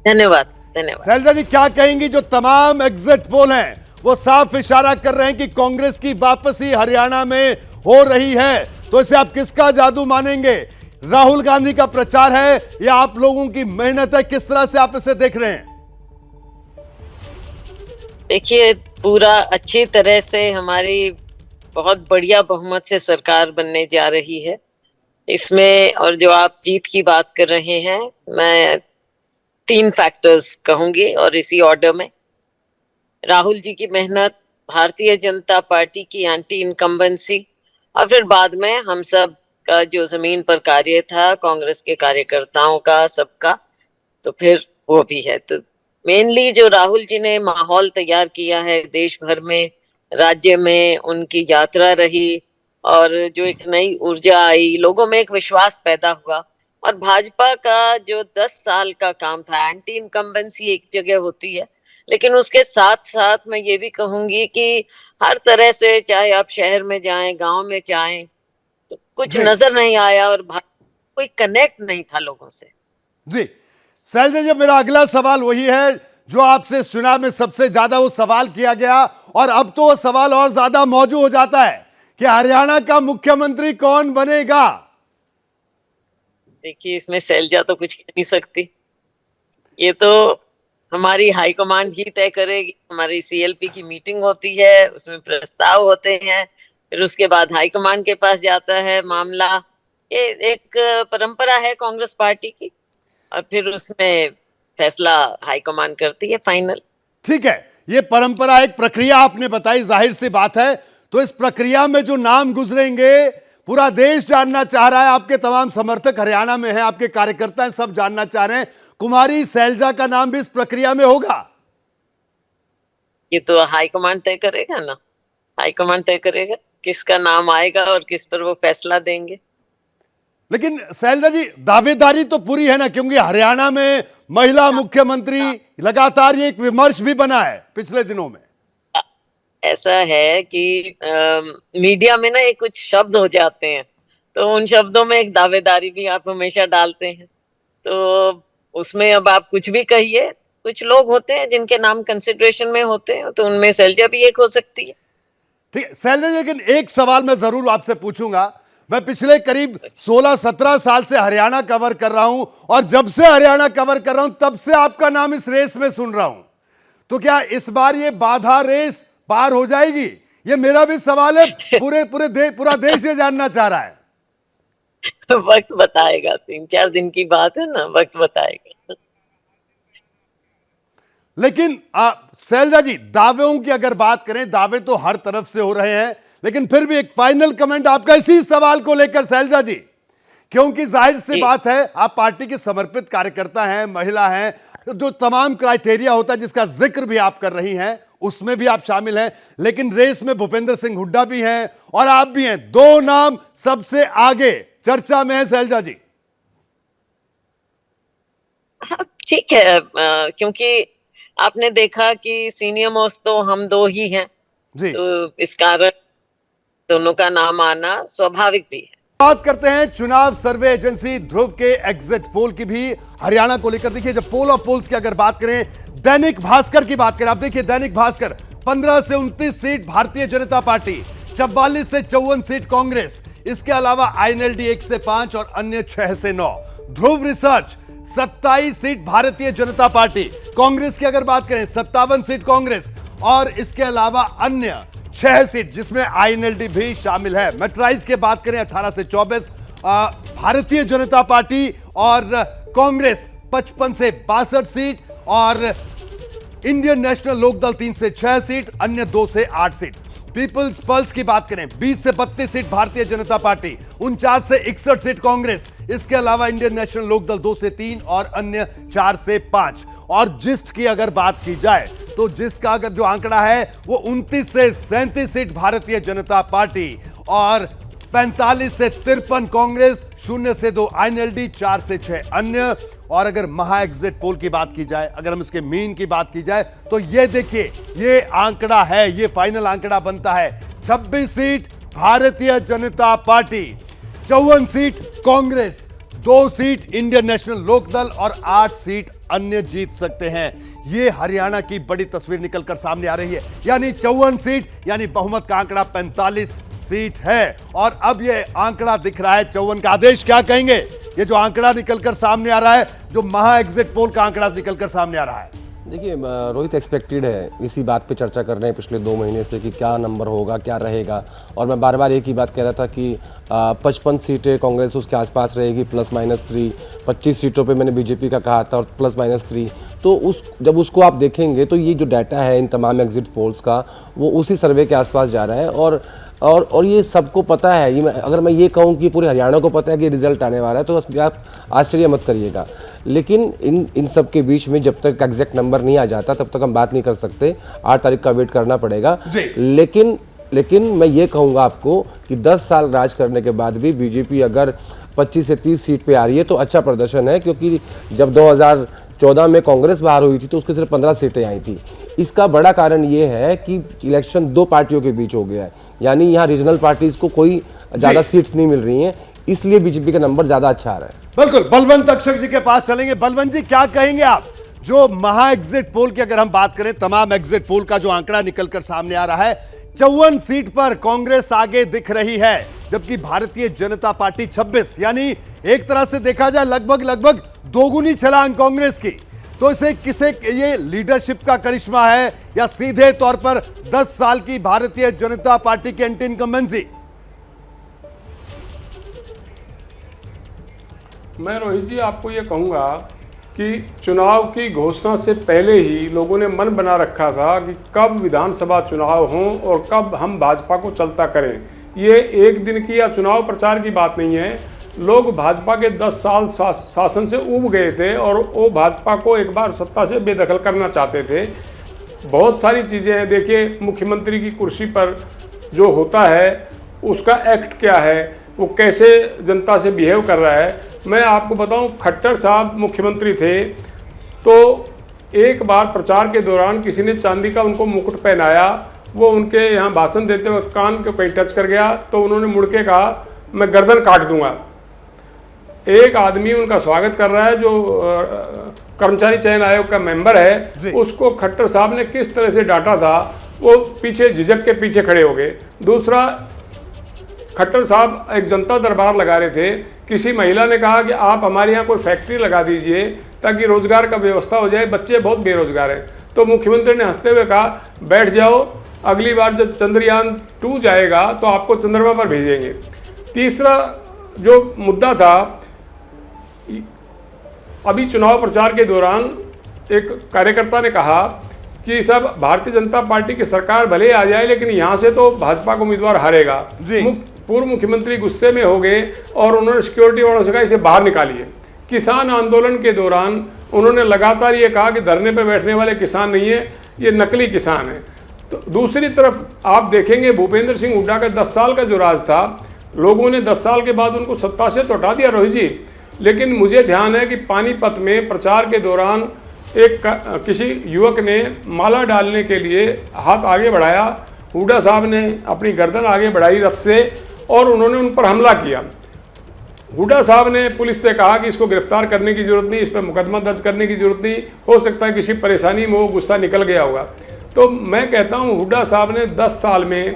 धन्यवाद। धन्यवाद। सैलजा जी, क्या कहेंगी? जो तमाम एग्जिट पोल हैं वो साफ इशारा कर रहे हैं कि कांग्रेस की वापसी हरियाणा में हो रही है, तो इसे आप किसका जादू मानेंगे? राहुल गांधी का प्रचार है या आप लोगों की मेहनत है? किस तरह से आप इसे देख रहे हैं? देखिए, पूरा अच्छी तरह से हमारी बहुत बढ़िया बहुमत से सरकार बनने जा रही है इसमें। और जो आप जीत की बात कर रहे हैं, मैं 3 फैक्टर्स कहूंगी और इसी ऑर्डर में। राहुल जी की मेहनत, भारतीय जनता पार्टी की एंटी इनकम्बेंसी, और फिर बाद में हम सब का जो जमीन पर कार्य था, कांग्रेस के कार्यकर्ताओं का, सबका, तो फिर वो भी है। तो मेनली जो राहुल जी ने माहौल तैयार किया है देश भर में, राज्य में उनकी यात्रा रही और जो एक नई ऊर्जा आई, लोगों में एक विश्वास पैदा हुआ। और भाजपा का जो 10 साल का काम था, एंटी इनकम्बेंसी एक जगह होती है, लेकिन उसके साथ साथ मैं ये भी कहूंगी कि हर तरह से, चाहे आप शहर में जाएं, गांव में जाएं, तो कुछ नजर नहीं आया और कोई कनेक्ट नहीं था लोगों से। जी सैलजा जी, मेरा अगला सवाल वही है जो आपसे इस चुनाव में सबसे ज्यादा वो सवाल किया गया, और अब तो वो सवाल और ज्यादा मौजूद हो जाता है कि हरियाणा का मुख्यमंत्री कौन बनेगा? देखिए, इसमें सैलजा तो कुछ कह नहीं सकती, ये तो हमारी हाईकमांड ही तय करेगी। हमारी सीएलपी की मीटिंग होती है, उसमें प्रस्ताव होते हैं, फिर उसके बाद हाईकमांड के पास जाता है मामला। ये एक परंपरा है कांग्रेस पार्टी की, और फिर उसमें फैसला हाईकमांड करती है फाइनल। ठीक है, ये परंपरा, एक प्रक्रिया आपने बताई, जाहिर सी बात है। तो इस प्रक्रिया में जो नाम गुजरेंगे, पूरा देश जानना चाह रहा है, आपके तमाम समर्थक हरियाणा में हैं, आपके कार्यकर्ता हैं, सब जानना चाह रहे हैं, कुमारी सैलजा का नाम भी इस प्रक्रिया में होगा? ये तो हाईकमांड तय करेगा ना, हाईकमांड तय करेगा किसका नाम आएगा और किस पर वो फैसला देंगे। लेकिन सैलजा जी, दावेदारी तो पूरी है ना, क्योंकि हरियाणा में महिला मुख्यमंत्री, लगातार ये एक विमर्श भी बना है पिछले दिनों में। ऐसा है कि मीडिया में ना ये कुछ शब्द हो जाते हैं, तो उन शब्दों में एक दावेदारी भी आप हमेशा डालते हैं, तो उसमें अब आप कुछ भी कहिए। कुछ लोग होते हैं जिनके नाम कंसिडरेशन में होते हैं, तो उनमें सैलजा भी एक हो सकती है। ठीक है सैलजा, लेकिन एक सवाल मैं जरूर आपसे पूछूंगा। मैं पिछले करीब 16-17 साल से हरियाणा कवर कर रहा हूं, और जब से हरियाणा कवर कर रहा हूं तब से आपका नाम इस रेस में सुन रहा हूं। तो क्या इस बार ये बाधा रेस पार हो जाएगी? ये मेरा भी सवाल है, पूरा देश ये जानना चाह रहा है। वक्त बताएगा, 3-4 दिन की बात है ना, वक्त बताएगा। लेकिन सैलजा जी, दावों की अगर बात करें, दावे तो हर तरफ से हो रहे हैं, लेकिन फिर भी एक फाइनल कमेंट आपका इसी सवाल को लेकर शैलजा जी, क्योंकि जाहिर सी बात है आप पार्टी के समर्पित कार्यकर्ता हैं, महिला हैं, तो जो तमाम क्राइटेरिया होता है जिसका जिक्र भी आप कर रही हैं उसमें भी आप शामिल हैं, लेकिन रेस में भूपेंद्र सिंह हुड्डा भी हैं और आप भी हैं। दो नाम सबसे आगे चर्चा में है शैलजा जी। ठीक है, क्योंकि आपने देखा कि सीनियर मोस्ट तो हम दो ही हैं जी, तो इस कारण दोनों का नाम आना स्वाभाविक भी है। बात करते हैं चुनाव सर्वे एजेंसी ध्रुव के एग्जिट पोल की भी हरियाणा को लेकर। देखिए जब पोल ऑफ पोल्स की अगर बात करें, दैनिक भास्कर की बात करें, आप देखिए दैनिक भास्कर 15 से 29 सीट भारतीय जनता पार्टी, 44 से 54 सीट कांग्रेस, इसके अलावा आईएनएलडी 1 से 5 और अन्य 6 से 9। ध्रुव research 27 seat Bharatiya Janata party, Congress की अगर बात करें 57 सीट कांग्रेस और इसके अलावा अन्य 6 सीट जिसमें आईएनएलडी भी शामिल है। मेट्राइज की बात करें 18 से 24 भारतीय जनता पार्टी और कांग्रेस 55 से 62 सीट और इंडियन नेशनल लोकदल 3 से 6 सीट, अन्य 2 से 8 सीट। पीपल्स पल्स की बात करें 20 से 32 सीट भारतीय जनता पार्टी, 49 से 61 सीट कांग्रेस, इसके अलावा इंडियन नेशनल लोकदल 2 से 3 और अन्य 4 से 5। और जिस्ट की अगर बात की जाए तो जिस्ट का अगर जो आंकड़ा है वो 29 से 37 सीट भारतीय जनता पार्टी और 45 से 53 कांग्रेस, 0 से 2 आईएनएलडी, 4 से 6 अन्य। और अगर महा एग्जिट पोल की बात की जाए, अगर हम इसके मीन की बात की जाए तो ये देखिए ये आंकड़ा है, ये फाइनल आंकड़ा बनता है 26 seat Bharatiya Janata Party, 54 seat Congress, 2 seat Indian National Lokdal और 8 सीट अन्य जीत सकते हैं। ये हरियाणा की बड़ी तस्वीर निकलकर सामने आ रही है, यानी 54 सीट, यानी बहुमत का आंकड़ा 45 सीट है। और अब ये आंकड़ा दिख रहा है 54 का। आदेश क्या कहेंगे, ये जो आंकड़ा निकलकर सामने आ रहा है, जो महा एग्जिट पोल का आंकड़ा निकलकर सामने आ रहा है? देखिए रोहित एक्सपेक्टेड है, इसी बात पे चर्चा कर रहे हैं पिछले 2 महीने से कि क्या नंबर होगा, क्या रहेगा। और मैं बार बार एक ही बात कह रहा था कि 55 सीटें कांग्रेस उसके आसपास रहेगी +-3, 25 सीटों पे मैंने बीजेपी का कहा था और +-3। तो जब उसको आप देखेंगे तो ये जो डाटा है इन तमाम एग्जिट पोल्स का वो उसी सर्वे के आसपास जा रहा है। और ये सबको पता है, ये अगर मैं ये कहूँ कि पूरे हरियाणा को पता है कि रिजल्ट आने वाला है तो आप आश्चर्य मत करिएगा। लेकिन इन सब के बीच में जब तक एग्जैक्ट नंबर नहीं आ जाता तब तक हम बात नहीं कर सकते। 8 तारीख का वेट करना पड़ेगा। लेकिन मैं ये कहूँगा आपको कि 10 साल राज करने के बाद भी बीजेपी अगर 25 से 30 सीट पे आ रही है तो अच्छा प्रदर्शन है, क्योंकि जब 2014 में कांग्रेस बाहर हुई थी तो उसके सिर्फ 15 सीटें आई थी। इसका बड़ा कारण ये है कि इलेक्शन 2 पार्टियों के बीच हो गया है, यानी यहाँ रीजनल पार्टीज को कोई ज्यादा सीट्स नहीं मिल रही हैं, इसलिए बीजेपी का नंबर ज्यादा अच्छा आ रहा है। बिल्कुल, बलवंत अक्षर जी के पास चलेंगे। बलवंत जी क्या कहेंगे आप, जो महा एग्जिट पोल की अगर हम बात करें, तमाम एग्जिट पोल का जो आंकड़ा निकलकर सामने आ रहा है, 54 सीट पर कांग्रेस आगे दिख रही है जबकि भारतीय जनता पार्टी 26, यानी एक तरह से देखा जाए लगभग दोगुनी छलांग कांग्रेस की। तो इसे किसे ये लीडरशिप का करिश्मा है या सीधे तौर पर 10 साल की भारतीय जनता पार्टी की एंटी इनकम्बेंसी? मैं रोहित जी आपको ये कहूँगा कि चुनाव की घोषणा से पहले ही लोगों ने मन बना रखा था कि कब विधानसभा चुनाव हों और कब हम भाजपा को चलता करें। ये एक दिन की या चुनाव प्रचार की बात नहीं है। लोग भाजपा के 10 साल शासन से ऊब गए थे और वो भाजपा को एक बार सत्ता से बेदखल करना चाहते थे। बहुत सारी चीज़ें हैं, देखिए मुख्यमंत्री की कुर्सी पर जो होता है उसका एक्ट क्या है, वो कैसे जनता से बिहेव कर रहा है। मैं आपको बताऊं, खट्टर साहब मुख्यमंत्री थे तो एक बार प्रचार के दौरान किसी ने चांदी का उनको मुकुट पहनाया, वो उनके यहाँ भाषण देते वक्त कान के कहीं टच कर गया तो उन्होंने मुड़ के कहा मैं गर्दन काट दूंगा। एक आदमी उनका स्वागत कर रहा है जो कर्मचारी चयन आयोग का मेंबर है, उसको खट्टर साहब ने किस तरह से डांटा था, वो पीछे झिझक के पीछे खड़े हो गए। दूसरा, खट्टर साहब एक जनता दरबार लगा रहे थे, किसी महिला ने कहा कि आप हमारे यहाँ कोई फैक्ट्री लगा दीजिए ताकि रोजगार का व्यवस्था हो जाए, बच्चे बहुत बेरोजगार हैं। तो मुख्यमंत्री ने हंसते हुए कहा बैठ जाओ, अगली बार जब चंद्रयान 2 जाएगा तो आपको चंद्रमा पर भेजेंगे। तीसरा जो मुद्दा था, अभी चुनाव प्रचार के दौरान एक कार्यकर्ता ने कहा कि सब भारतीय जनता पार्टी की सरकार भले आ जाए लेकिन यहाँ से तो भाजपा का उम्मीदवार हारेगा। पूर्व मुख्यमंत्री गुस्से में हो गए और उन्होंने सिक्योरिटी वालों से कहा इसे बाहर निकालिए। किसान आंदोलन के दौरान उन्होंने लगातार ये कहा कि धरने पर बैठने वाले किसान नहीं है, ये नकली किसान है। तो दूसरी तरफ आप देखेंगे भूपेंद्र सिंह हुड्डा का 10 साल का जो राज था, लोगों ने 10 साल के बाद उनको सत्ता से तो हटा दिया रोहित जी, लेकिन मुझे ध्यान है कि पानीपत में प्रचार के दौरान किसी युवक ने माला डालने के लिए हाथ आगे बढ़ाया, हुड्डा साहब ने अपनी गर्दन आगे बढ़ाई रथ से और उन्होंने उन पर हमला किया। हुड्डा साहब ने पुलिस से कहा कि इसको गिरफ्तार करने की जरूरत नहीं, इस पर मुकदमा दर्ज करने की जरूरत नहीं, हो सकता है किसी परेशानी में वो गुस्सा निकल गया होगा। तो मैं कहता हूँ हुड्डा साहब ने 10 साल में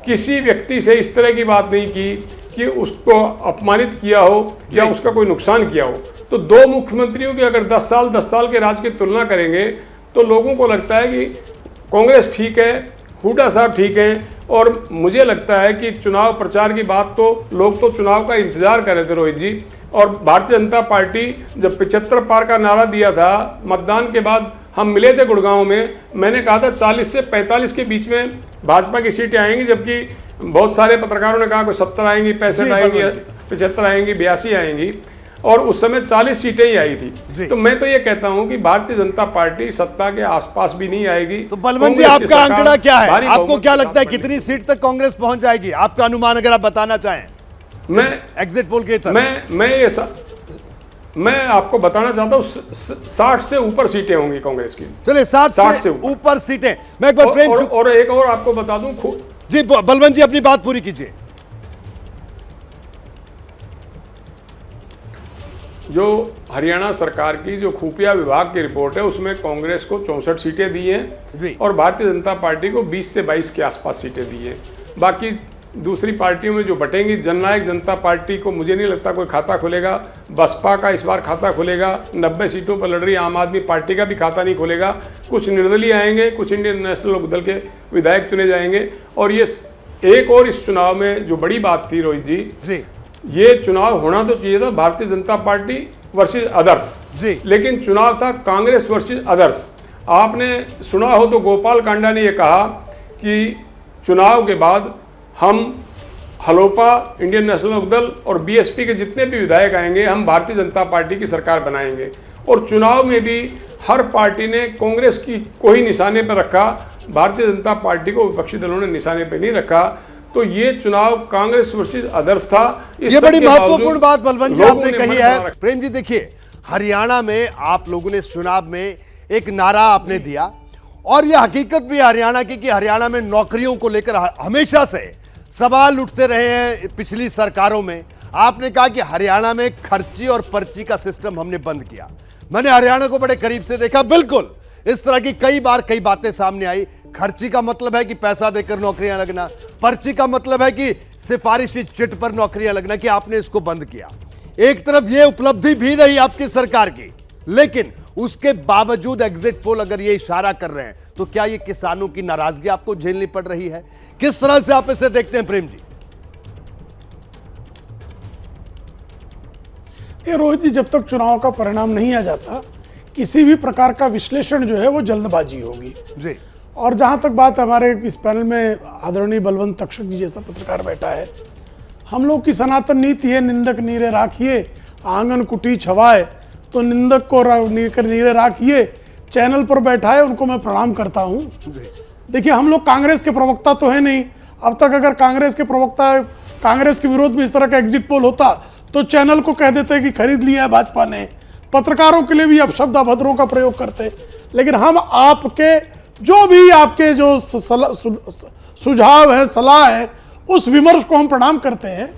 किसी व्यक्ति से इस तरह की बात नहीं की कि उसको अपमानित किया हो या उसका कोई नुकसान किया हो। तो दो मुख्यमंत्रियों के अगर 10 साल के राज की तुलना करेंगे तो लोगों को लगता है कि कांग्रेस ठीक है, हुड्डा साहब ठीक हैं। और मुझे लगता है कि चुनाव प्रचार की बात तो लोग तो चुनाव का इंतजार कर रहे थे रोहित जी, और भारतीय जनता पार्टी जब 75 पार का नारा दिया था मतदान के बाद, हम मिले थे गुड़गांव में, मैंने कहा था 40 से 45 के बीच में भाजपा की सीटें आएंगी, जबकि बहुत सारे पत्रकारों ने कहा कोई 70 आएंगी, 65 आएंगी, 75 आएंगी, 82 आएंगी, और उस समय 40 सीटें ही आई थी। तो मैं तो ये कहता हूं कि भारतीय जनता पार्टी सत्ता के आसपास भी नहीं आएगी। तो बलवंत जी आपका आंकड़ा क्या है, आपको क्या लगता है कितनी सीट तक कांग्रेस पहुंच जाएगी, आपका अनुमान अगर आप बताना चाहें? मैं एग्जिट पोल के तरफ मैं आपको बताना चाहता हूँ 60 से ऊपर सीटें होंगी कांग्रेस की। चलिए 60 से ऊपर सीटें। मैं एक बार प्रेम और एक और आपको बता दूं जी, बलवंत जी अपनी बात पूरी कीजिए। जो हरियाणा सरकार की जो खुफिया विभाग की रिपोर्ट है उसमें कांग्रेस को 64 सीटें दी हैं और भारतीय जनता पार्टी को 20 से 22 के आसपास सीटें दी हैं। बाकी दूसरी पार्टियों में जो बटेंगी, जननायक जनता पार्टी को मुझे नहीं लगता कोई खाता खुलेगा, बसपा का इस बार खाता खुलेगा, 90 सीटों पर लड़ रही आम आदमी पार्टी का भी खाता नहीं खुलेगा, कुछ निर्दलीय आएंगे, कुछ इंडियन नेशनल लोकदल के विधायक चुने जाएंगे। और ये एक और इस चुनाव में जो बड़ी बात थी रोहित जी, ये चुनाव होना तो चाहिए था भारतीय जनता पार्टी वर्सेस अदर्स जी, लेकिन चुनाव था कांग्रेस वर्सेस अदर्स। आपने सुना हो तो गोपाल कांडा ने यह कहा कि चुनाव के बाद हम हलोपा, इंडियन नेशनल लोकदल और बीएसपी के जितने भी विधायक आएंगे हम भारतीय जनता पार्टी की सरकार बनाएंगे। और चुनाव में भी हर पार्टी ने कांग्रेस की को ही निशाने पर रखा, भारतीय जनता पार्टी को विपक्षी दलों ने निशाने पर नहीं रखा। तो ये चुनाव कांग्रेस वर्सेस अदर्स था। ये बड़ी महत्वपूर्ण बात बलवंत जी आपने कही है। प्रेम जी देखिए, हरियाणा में आप लोगों ने इस चुनाव में एक नारा आपने दिया और यह हकीकत भी हरियाणा की कि हरियाणा में नौकरियों को लेकर हमेशा से सवाल उठते रहे हैं। पिछली सरकारों में आपने कहा कि हरियाणा में खर्ची और पर्ची का सिस्टम हमने बंद किया। मैंने हरियाणा को बड़े करीब से देखा, बिल्कुल इस तरह की कई बार कई बातें सामने आई। खर्ची का मतलब है कि पैसा देकर नौकरियां लगना, पर्ची का मतलब है कि सिफारिशी चिट पर नौकरियां लगना, कि आपने इसको बंद किया। एक तरफ यह उपलब्धि भी रही आपकी सरकार की, लेकिन उसके बावजूद एग्जिट पोल अगर ये इशारा कर रहे हैं तो क्या ये किसानों की नाराजगी आपको झेलनी पड़ रही है? किस तरह से आप इसे देखते हैं प्रेम जी? ये रोहित जी, जब तक चुनाव का परिणाम नहीं आ जाता किसी भी प्रकार का विश्लेषण जो है वो जल्दबाजी होगी जी। और जहां तक बात हमारे इस पैनल में आदरणीय बलवंत तक्षक जी जैसा पत्रकार बैठा है, हम लोग की सनातन नीति है निंदक नीरे राखिए, आंगन कुटी छवाए, तो निंदक को नीरे राखिए। चैनल पर बैठा है उनको मैं प्रणाम करता हूं। देखिए, हम लोग कांग्रेस के प्रवक्ता तो है नहीं। अब तक अगर कांग्रेस के प्रवक्ता कांग्रेस के विरोध में इस तरह का एग्जिट पोल होता तो चैनल को कह देते कि खरीद लिया है भाजपा ने, पत्रकारों के लिए भी अपशब्द अभद्रों का प्रयोग करते। लेकिन हम आपके जो भी आपके जो सुझाव है, सलाह है, उस विमर्श को हम प्रणाम करते हैं।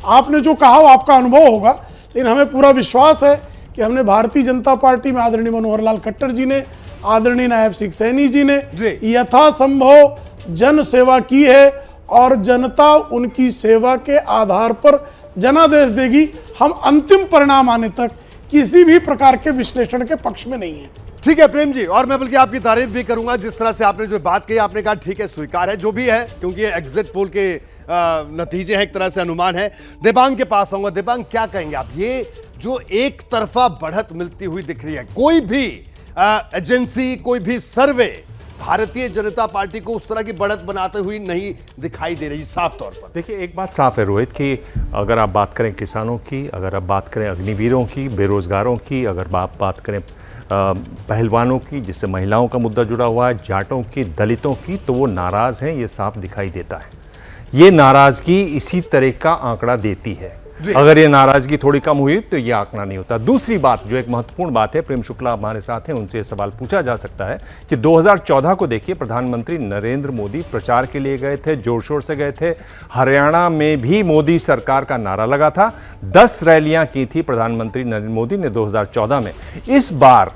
आपने जो कहा वो आपका अनुभव होगा, लेकिन हमें पूरा विश्वास है कि हमने भारतीय जनता पार्टी में आदरणीय मनोहर लाल खट्टर जी ने, आदरणीय नायब सिंह सैनी जी ने यथासंभव जन सेवा की है और जनता उनकी सेवा के आधार पर जनादेश देगी। हम अंतिम परिणाम आने तक किसी भी प्रकार के विश्लेषण के पक्ष में नहीं है। ठीक है प्रेम जी, और मैं बल्कि आपकी तारीफ भी करूंगा जिस तरह से आपने जो बात कही। आपने कहा ठीक है, स्वीकार है जो भी है, क्योंकि ये एग्जिट पोल के नतीजे हैं, एक तरह से अनुमान है। देबांग के पास आऊंगा। देबांग, क्या कहेंगे आप? ये जो एक तरफा बढ़त मिलती हुई दिख रही है, कोई भी एजेंसी, कोई भी सर्वे भारतीय जनता पार्टी को उस तरह की बढ़त बनाते हुए नहीं दिखाई दे रही साफ तौर पर। देखिए, एक बात साफ है रोहित कि अगर आप बात करें किसानों की, अगर आप बात करें अग्निवीरों की, बेरोजगारों की, अगर आप बात करें पहलवानों की, जिससे महिलाओं का मुद्दा जुड़ा हुआ है, जाटों की, दलितों की, तो वो नाराज हैं, ये साफ दिखाई देता है। ये नाराजगी इसी तरह का आंकड़ा देती है। अगर ये नाराजगी थोड़ी कम हुई तो ये आंकड़ा नहीं होता। दूसरी बात जो एक महत्वपूर्ण बात है, प्रेम शुक्ला हमारे साथ हैं, उनसे सवाल पूछा जा सकता है कि 2014 को देखिए, प्रधानमंत्री नरेंद्र मोदी प्रचार के लिए गए थे, जोर शोर से गए थे। हरियाणा में भी मोदी सरकार का नारा लगा था। 10 रैलियां की थी प्रधानमंत्री नरेंद्र मोदी ने 2014 में। इस बार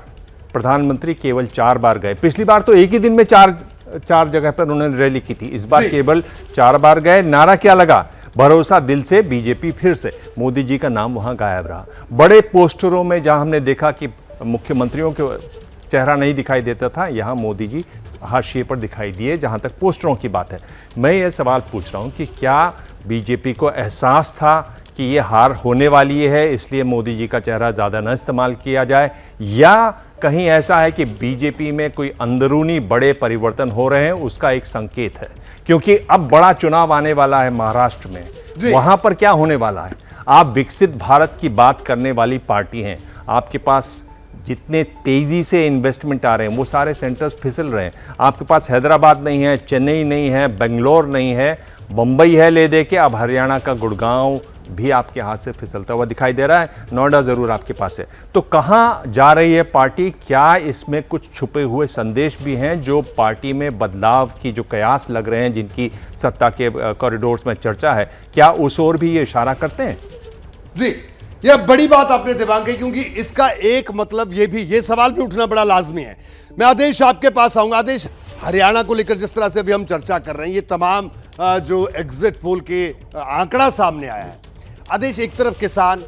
प्रधानमंत्री केवल 4 बार गए। पिछली बार तो एक ही दिन में चार जगह पर उन्होंने रैली की थी। इस बार केवल 4 बार गए। नारा क्या लगा? भरोसा दिल से बीजेपी फिर से। मोदी जी का नाम वहां गायब रहा। बड़े पोस्टरों में जहां हमने देखा कि मुख्यमंत्रियों के चेहरा नहीं दिखाई देता था, यहां मोदी जी हाशिए पर दिखाई दिए। जहां तक पोस्टरों की बात है, मैं ये सवाल पूछ रहा हूं कि क्या बीजेपी को एहसास था कि ये हार होने वाली है, इसलिए मोदी जी का चेहरा ज़्यादा न इस्तेमाल किया जाए, या कहीं ऐसा है कि बीजेपी में कोई अंदरूनी बड़े परिवर्तन हो रहे हैं, उसका एक संकेत है? क्योंकि अब बड़ा चुनाव आने वाला है महाराष्ट्र में, वहां पर क्या होने वाला है? आप विकसित भारत की बात करने वाली पार्टी हैं, आपके पास जितने तेजी से इन्वेस्टमेंट आ रहे हैं वो सारे सेंटर्स फिसल रहे हैं। आपके पास हैदराबाद नहीं है, चेन्नई नहीं है, बेंगलोर नहीं है, मुंबई है ले दे के, अब हरियाणा का गुड़गांव भी आपके हाथ से फिसलता हुआ दिखाई दे रहा है। नोएडा जरूर आपके पास है। तो कहां जा रही है पार्टी? क्या इसमें कुछ छुपे हुए संदेश भी हैं जो पार्टी में बदलाव की जो कयास लग रहे हैं, जिनकी सत्ता के कॉरिडोर्स में चर्चा है, क्या उस ओर भी ये इशारा करते हैं? जी, यह बड़ी बात आपने दिमाग की, क्योंकि इसका एक मतलब ये सवाल भी उठना बड़ा लाजमी है। मैं आदेश आपके पास आऊंगा। आदेश, हरियाणा को लेकर जिस तरह से अभी हम चर्चा कर रहे हैं, ये तमाम जो एग्जिट पोल के आंकड़ा सामने आया है। आदेश, एक तरफ किसान,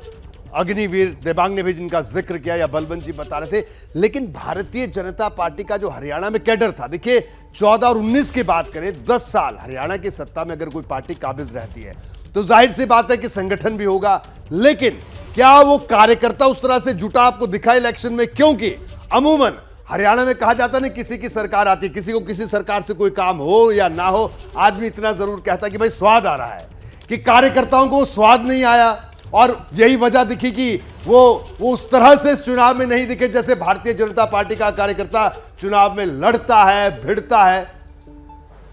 अग्निवीर, देबांग ने भी जिनका जिक्र किया, या बलवंत जी बता रहे थे, लेकिन भारतीय जनता पार्टी का जो हरियाणा में कैडर था, देखिए 14 और 19 की बात करें, 10 साल हरियाणा की सत्ता में अगर कोई पार्टी काबिज रहती है तो जाहिर सी बात है कि संगठन भी होगा, लेकिन क्या वो कार्यकर्ता उस तरह से जुटा आपको दिखा इलेक्शन में? क्योंकि अमूमन हरियाणा में कहा जाता नहीं, किसी की सरकार आती, किसी को किसी सरकार से कोई काम हो या ना हो, आदमी इतना जरूर कहता कि भाई स्वाद आ रहा है, कि कार्यकर्ताओं को स्वाद नहीं आया। और यही वजह दिखी कि वो उस तरह से इस चुनाव में नहीं दिखे जैसे भारतीय जनता पार्टी का कार्यकर्ता चुनाव में लड़ता है, भिड़ता है।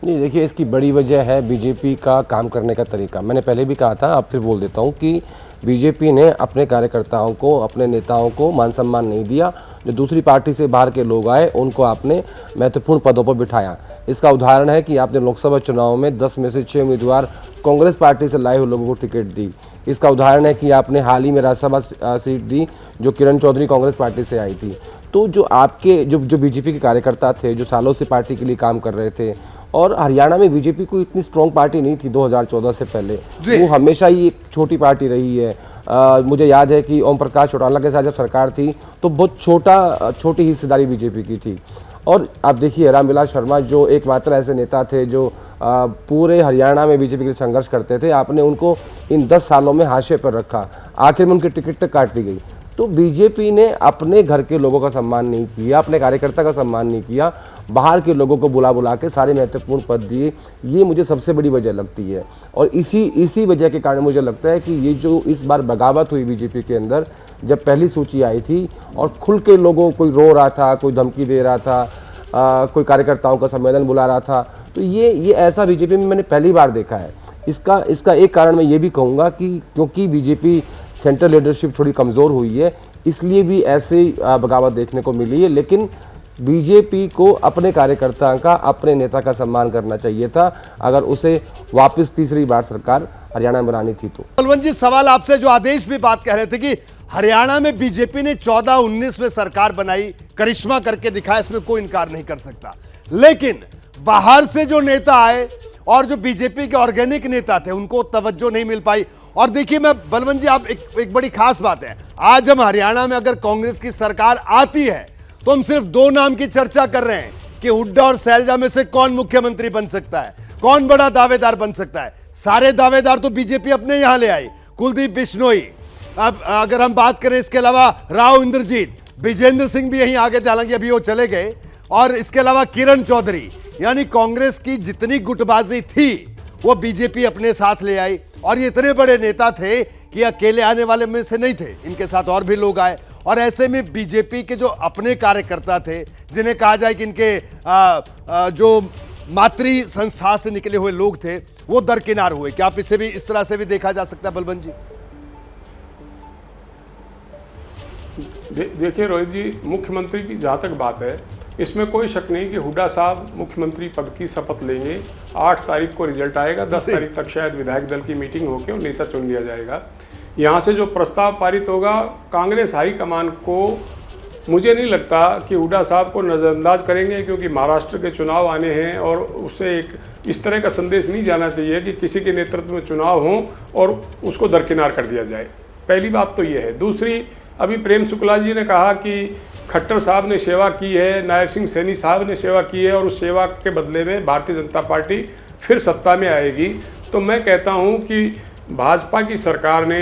नहीं, देखिए, इसकी बड़ी वजह है बीजेपी का काम करने का तरीका। मैंने पहले भी कहा था, अब फिर बोल देता हूं कि बीजेपी ने अपने कार्यकर्ताओं को, अपने नेताओं को मान सम्मान नहीं दिया। जो दूसरी पार्टी से बाहर के लोग आए उनको आपने महत्वपूर्ण पदों पर बिठाया। इसका उदाहरण है कि आपने लोकसभा चुनाव में 10 में से 6 उम्मीदवार कांग्रेस पार्टी से लाए हुए लोगों को टिकट दी। इसका उदाहरण है कि आपने हाल ही में राज्यसभा सीट दी जो किरण चौधरी कांग्रेस पार्टी से आई थी। तो जो आपके जो बीजेपी के कार्यकर्ता थे, जो सालों से पार्टी के लिए काम कर रहे थे, और हरियाणा में बीजेपी कोई इतनी स्ट्रॉन्ग पार्टी नहीं थी 2014 से पहले, वो हमेशा ही एक छोटी पार्टी रही है। मुझे याद है कि ओम प्रकाश चौटाला के साथ जब सरकार थी तो बहुत छोटी हिस्सेदारी बीजेपी की थी। और आप देखिए, रामविलास शर्मा जो एकमात्र ऐसे नेता थे जो पूरे हरियाणा में बीजेपी के लिए संघर्ष करते थे, आपने उनको इन 10 सालों में हाशिए पर रखा, आखिर में उनकी टिकट तक काट दी गई। तो बीजेपी ने अपने घर के लोगों का सम्मान नहीं किया, अपने कार्यकर्ता का सम्मान नहीं किया, बाहर के लोगों को बुला के सारे महत्वपूर्ण पद दिए। ये मुझे सबसे बड़ी वजह लगती है। और इसी वजह के कारण मुझे लगता है कि ये जो इस बार बगावत हुई बीजेपी के अंदर, जब पहली सूची आई थी और खुल के लोगों, कोई रो रहा था, कोई धमकी दे रहा था, कोई कार्यकर्ताओं का सम्मेलन बुला रहा था, तो ये ऐसा बीजेपी में मैंने पहली बार देखा है। इसका एक कारण मैं ये भी कहूँगा कि क्योंकि बीजेपी सेंट्रल लीडरशिप थोड़ी कमज़ोर हुई है, इसलिए भी ऐसे बगावत देखने को मिली है। लेकिन बीजेपी को अपने कार्यकर्ता का, अपने नेता का सम्मान करना चाहिए था अगर उसे वापस तीसरी बार सरकार हरियाणा में बनानी थी तो। बलवंत जी, सवाल आपसे, जो आदेश भी बात कह रहे थे कि हरियाणा में बीजेपी ने 14-19 में सरकार बनाई, करिश्मा करके दिखाया, इसमें कोई इनकार नहीं कर सकता। लेकिन बाहर से जो नेता आए और जो बीजेपी के ऑर्गेनिक नेता थे, उनको तवज्जो नहीं मिल पाई। और देखिए, मैं बलवंत जी, आप एक बड़ी खास बात है, आज हम हरियाणा में अगर कांग्रेस की सरकार आती है तो हम सिर्फ 2 नाम की चर्चा कर रहे हैं कि हुड्डा और सैलजा में से कौन मुख्यमंत्री बन सकता है, कौन बड़ा दावेदार बन सकता है। सारे दावेदार तो बीजेपी अपने यहां ले आई, कुलदीप बिश्नोई, अब अगर हम बात करें, इसके अलावा राव इंद्रजीत, विजेंद्र सिंह भी यहीं आगे थे, हालांकि अभी वो चले गए। और इसके अलावा किरण चौधरी, यानी कांग्रेस की जितनी गुटबाजी थी वो बीजेपी अपने साथ ले आई। और ये इतने बड़े नेता थे कि अकेले आने वाले में से नहीं थे, इनके साथ और भी लोग आए। और ऐसे में बीजेपी के जो अपने कार्यकर्ता थे, जिन्हें कहा जाए कि इनके जो मातृ संस्था से निकले हुए लोग थे, वो दरकिनार हुए। क्या आप इसे भी इस तरह से भी देखा जा सकता है बलवंत जी? देखिए रोहित जी, मुख्यमंत्री की जहाँ तक बात है, इसमें कोई शक नहीं कि हुड्डा साहब मुख्यमंत्री पद की शपथ लेंगे। 8 तारीख को रिजल्ट आएगा, 10 तारीख तक शायद विधायक दल की मीटिंग होकर और नेता चुन लिया जाएगा। यहाँ से जो प्रस्ताव पारित होगा, कांग्रेस हाईकमान को मुझे नहीं लगता कि हुड्डा साहब को नज़रअंदाज करेंगे, क्योंकि महाराष्ट्र के चुनाव आने हैं और उससे एक इस तरह का संदेश नहीं जाना चाहिए कि किसी के नेतृत्व में चुनाव हों और उसको दरकिनार कर दिया जाए। पहली बात तो ये है। दूसरी, अभी प्रेम शुक्ला जी ने कहा कि खट्टर साहब ने सेवा की है, नायब सिंह सैनी साहब ने सेवा की है और उस सेवा के बदले में भारतीय जनता पार्टी फिर सत्ता में आएगी। तो मैं कहता हूँ कि भाजपा की सरकार ने